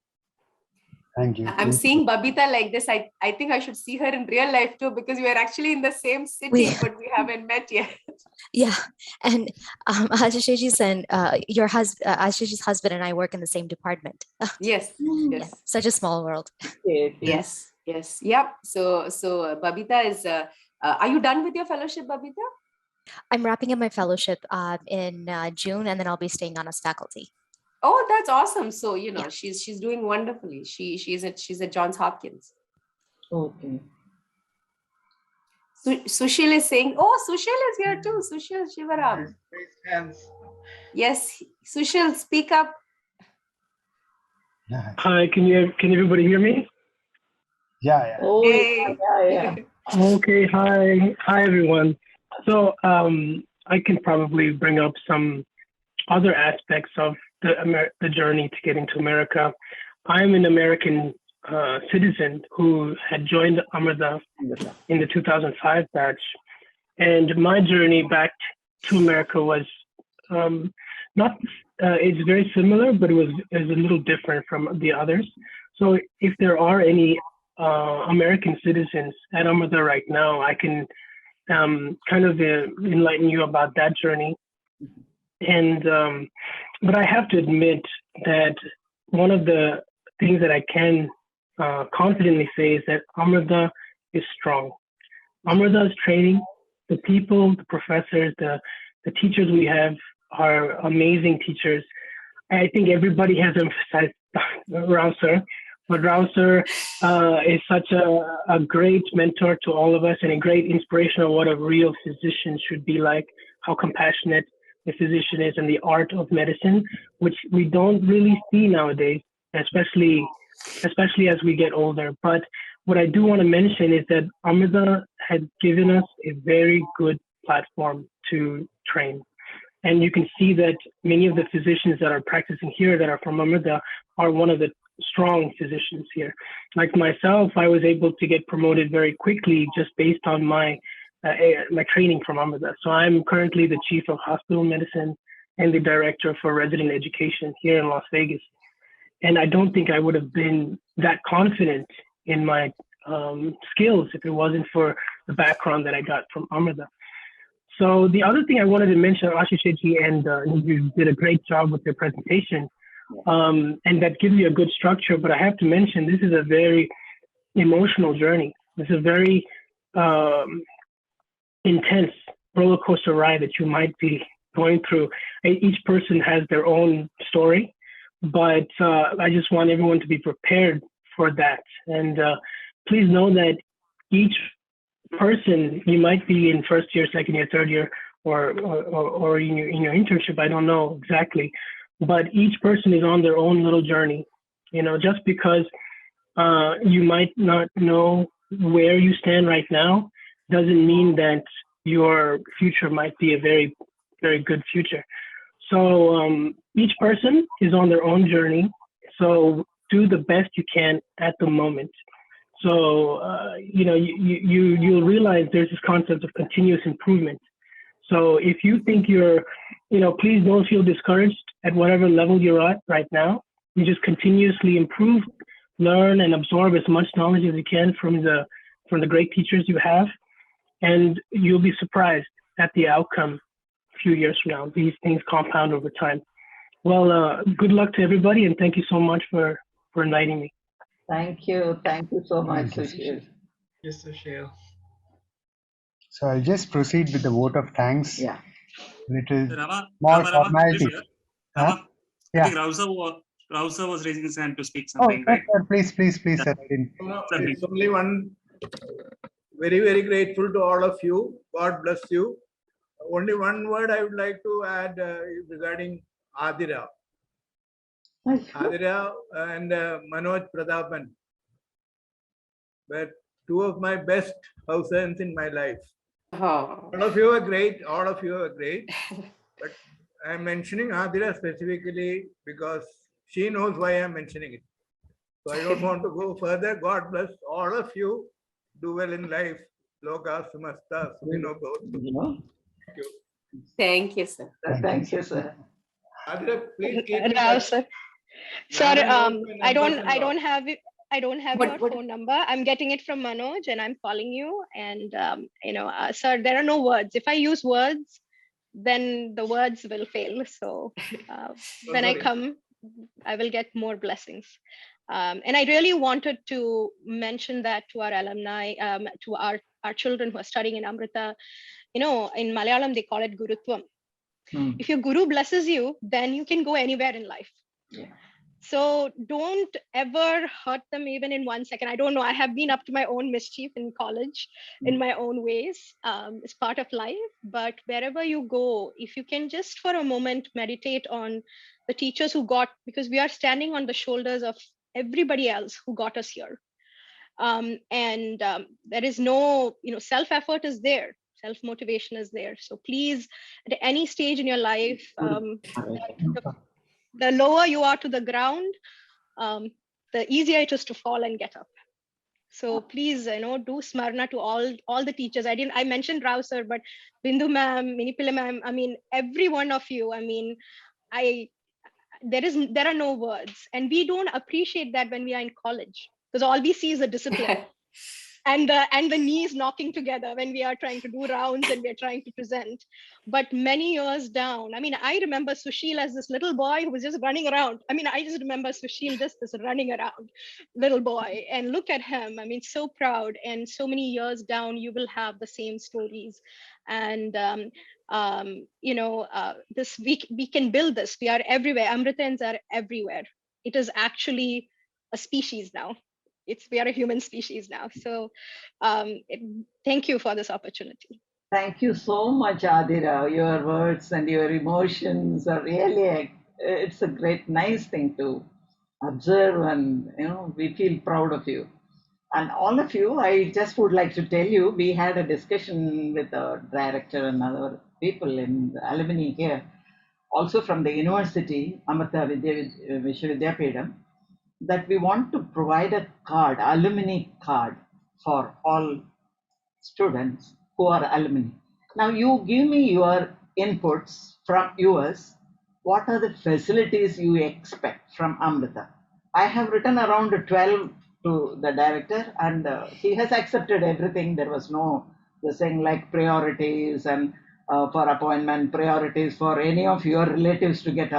Thank you. I'm seeing Babita like this. I think I should see her in real life too, because we are actually in the same city, but we haven't met yet. Yeah, and Ashish's and your husband, Ashish's husband, and I work in the same department. Yes, yes, yeah, such a small world. Yes, yes, yep. So Babita is. Are you done with your fellowship, Babita? I'm wrapping up my fellowship in June, and then I'll be staying on as faculty. Oh, that's awesome. So you know, she's doing wonderfully. She's at Johns Hopkins. Okay. Sushil is saying, oh, Sushil is here too. Sushil Shivaram. Yes, Sushil, speak up. Hi, can everybody hear me? Yeah. Oh, hey. yeah. Okay, hi everyone. So I can probably bring up some other aspects of the journey to getting to America. I'm an American citizen who had joined Amrita in the 2005 batch, and my journey back to America was it's very similar, but it was a little different from the others. So if there are any American citizens at Amrita right now. I can kind of enlighten you about that journey. And but I have to admit that one of the things that I can confidently say is that Amrita is strong. Amrita's training, the people, the professors, the teachers we have are amazing teachers. I think everybody has emphasized Rao sir, but Rao sir is such a great mentor to all of us and a great inspiration of what a real physician should be like, how compassionate the physician is, and the art of medicine, which we don't really see nowadays, especially as we get older. But what I do want to mention is that Amrita has given us a very good platform to train. And you can see that many of the physicians that are practicing here that are from Amrita are one of the strong physicians here. Like myself, I was able to get promoted very quickly just based on my training from Amrita. So I'm currently the chief of hospital medicine and the director for resident education here in Las Vegas. And I don't think I would have been that confident in my skills if it wasn't for the background that I got from Amrita. So the other thing I wanted to mention, Ashish and you did a great job with your presentation, and that gives you a good structure. But I have to mention, this is a very emotional journey. This is a very intense roller coaster ride that you might be going through. Each person has their own story, but I just want everyone to be prepared for that. And please know that each person, you might be in first year, second year, third year, or in your internship, I don't know exactly, but each person is on their own little journey. You know, just because you might not know where you stand right now doesn't mean that your future might be a very, very good future. So each person is on their own journey. So do the best you can at the moment. So, you'll realize there's this concept of continuous improvement. So if you think please don't feel discouraged at whatever level you're at right now. You just continuously improve, learn, and absorb as much knowledge as you can from the great teachers you have. And you'll be surprised at the outcome a few years from now. These things compound over time. Well, good luck to everybody, and thank you so much for inviting me. Thank you. Thank you so much, Thank you. Sushil. Yes, Sushil. So I'll just proceed with the vote of thanks. Yeah. Little Rama, more Rama, formality. please, Rama, I Yeah. think Rausa was raising his hand to speak Oh, something, right? sir, please, sir. I didn't. It's only one. Very, very grateful to all of you. God bless you. Only one word I would like to add regarding Adira. Adira and Manoj Prathapan were two of my best house hands in my life. Oh. All of you are great. All of you are great. But I'm mentioning Adira specifically because she knows why I'm mentioning it. So I don't want to go further. God bless all of you. Do well in life. Loka Sumasta Sumino Bhavatu. Thank you. Thank you, sir. Thank you, sir. Adira, please keep in Rao, touch. sir. Nana Sir, knows my I numbers and all. don't have it. I don't have What- your phone number. I'm getting it from Manoj, and I'm calling you. And sir, there are no words. If I use words, then the words will fail. So when I sorry. come, I will get more blessings. And I really wanted to mention that to our alumni, to our children who are studying in Amrita. In Malayalam, they call it Gurutvam. If your guru blesses you, then you can go anywhere in life. Yeah. So don't ever hurt them even in 1 second. I don't know. I have been up to my own mischief in college in my own ways. It's part of life. But wherever you go, if you can just for a moment meditate on the teachers because we are standing on the shoulders of everybody else who got us here. There is no, self-effort is there. Self-motivation is there. So please, at any stage in your life, the lower you are to the ground, the easier it is to fall and get up. So please, do smarna to all the teachers. I mentioned Rao sir, but Bindu ma'am, Minipila ma'am, I mean, every one of you, I mean, there are no words, and we don't appreciate that when we are in college. because all we see is the discipline. And the knees knocking together when we are trying to do rounds and we're trying to present. But many years down, I mean, I remember Sushil as this little boy who was just running around. I mean, I just remember Sushil just this running around little boy, and look at him. I mean, so proud. And so many years down, you will have the same stories. And this we can build this. We are everywhere. Amritans are everywhere. It is actually a species now. We are a human species now. So thank you for this opportunity. Thank you so much, Adira. Your words and your emotions are really, it's a great, nice thing to observe, and we feel proud of you. And all of you, I just would like to tell you, we had a discussion with the director and other people in the alumni here, also from the university, Amrita Vishwavidyapitham, that we want to provide a card, alumni card, for all students who are alumni. Now you give me your inputs from yours. What are the facilities you expect from Amrita? I have written around 12 to the director, and he has accepted everything. There was no the saying like priorities and for appointment, priorities for any of your relatives to get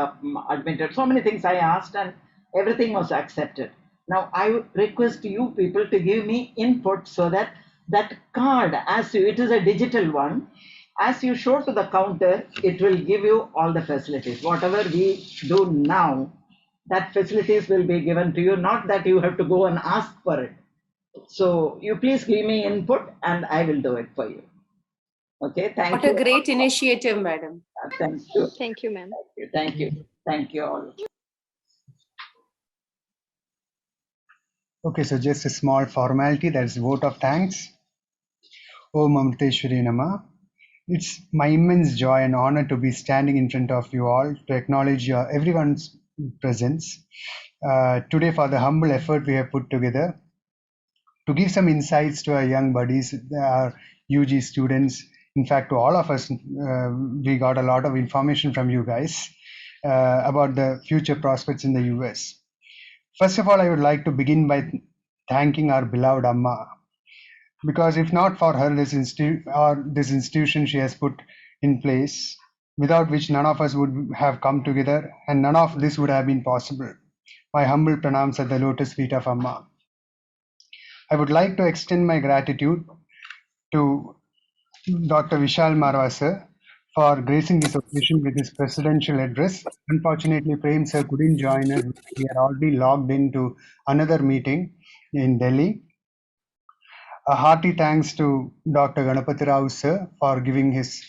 admitted. So many things I asked, and everything was accepted. Now I would request you people to give me input so that that card, it is a digital one, as you show to the counter, it will give you all the facilities. Whatever we do now, that facilities will be given to you, not that you have to go and ask for it. So you please give me input and I will do it for you. Okay, thank you. What a great initiative, madam. Thank you. Thank you, ma'am. Thank you. Thank you all. Okay, so just a small formality, that's vote of thanks. Om Amriteshwari Nama. It's my immense joy and honor to be standing in front of you all to acknowledge everyone's presence today for the humble effort we have put together to give some insights to our young buddies, our UG students. In fact, to all of us, we got a lot of information from you guys about the future prospects in the US. First of all, I would like to begin by thanking our beloved Amma, because if not for her, this institution she has put in place, without which none of us would have come together and none of this would have been possible. My humble pranams at the lotus feet of Amma. I would like to extend my gratitude to Dr. Vishal Marwa sir for gracing this occasion with his presidential address. Unfortunately, Prem sir couldn't join us. We are already logged into another meeting in Delhi. A hearty thanks to Dr. Ganapati Rao sir for giving his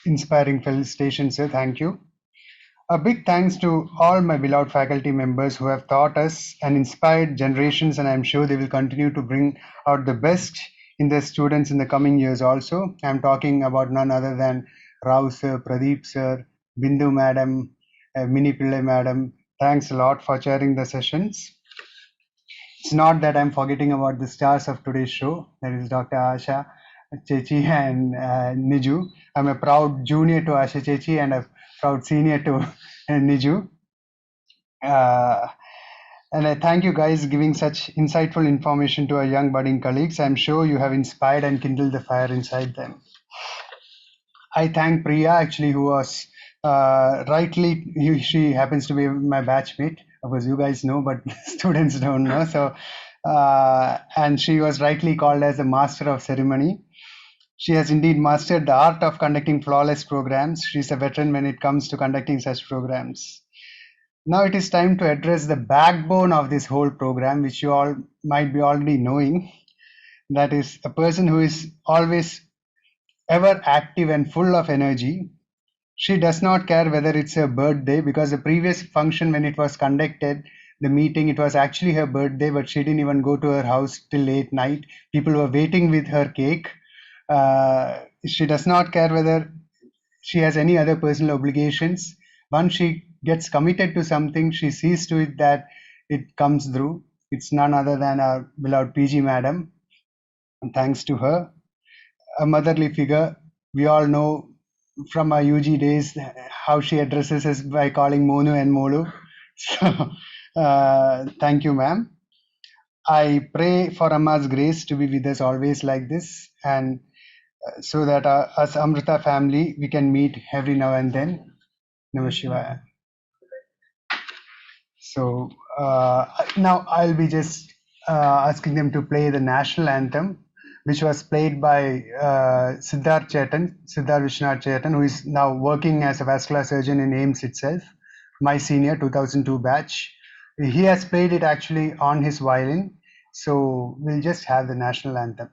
inspiring felicitations, sir. Thank you. A big thanks to all my beloved faculty members who have taught us and inspired generations, and I'm sure they will continue to bring out the best in their students in the coming years also. I'm talking about none other than Rao sir, Pradeep sir, Bindu madam, Mini Pillai madam. Thanks a lot for chairing the sessions. It's not that I'm forgetting about the stars of today's show, that is Dr.Asha, Chechi and Niju. I'm a proud junior to Asha Chechi and a proud senior to Niju. And I thank you guys giving such insightful information to our young budding colleagues. I'm sure you have inspired and kindled the fire inside them. I thank Priya actually, who was she happens to be my batchmate. Of course, you guys know, but students don't know. So, and she was rightly called as a master of ceremony. She has indeed mastered the art of conducting flawless programs. She's a veteran when it comes to conducting such programs. Now it is time to address the backbone of this whole program, which you all might be already knowing. That is a person who is always ever active and full of energy. She does not care whether it's her birthday, because the previous function when it was conducted, the meeting, it was actually her birthday, but she didn't even go to her house till late night. People were waiting with her cake. She does not care whether she has any other personal obligations. Once she gets committed to something, she sees to it that it comes through. It's none other than our beloved PG madam. And thanks to her, a motherly figure. We all know from our UG days how she addresses us by calling Monu and Molu. So thank you, ma'am. I pray for Amma's grace to be with us always like this, and so that as Amrita family, we can meet every now and then. Namah Shivaya. So now I'll be just asking them to play the national anthem, which was played by Siddharth Vishnath Chetan, who is now working as a vascular surgeon in AIMS itself, my senior 2002 batch. He has played it actually on his violin. So we'll just have the national anthem.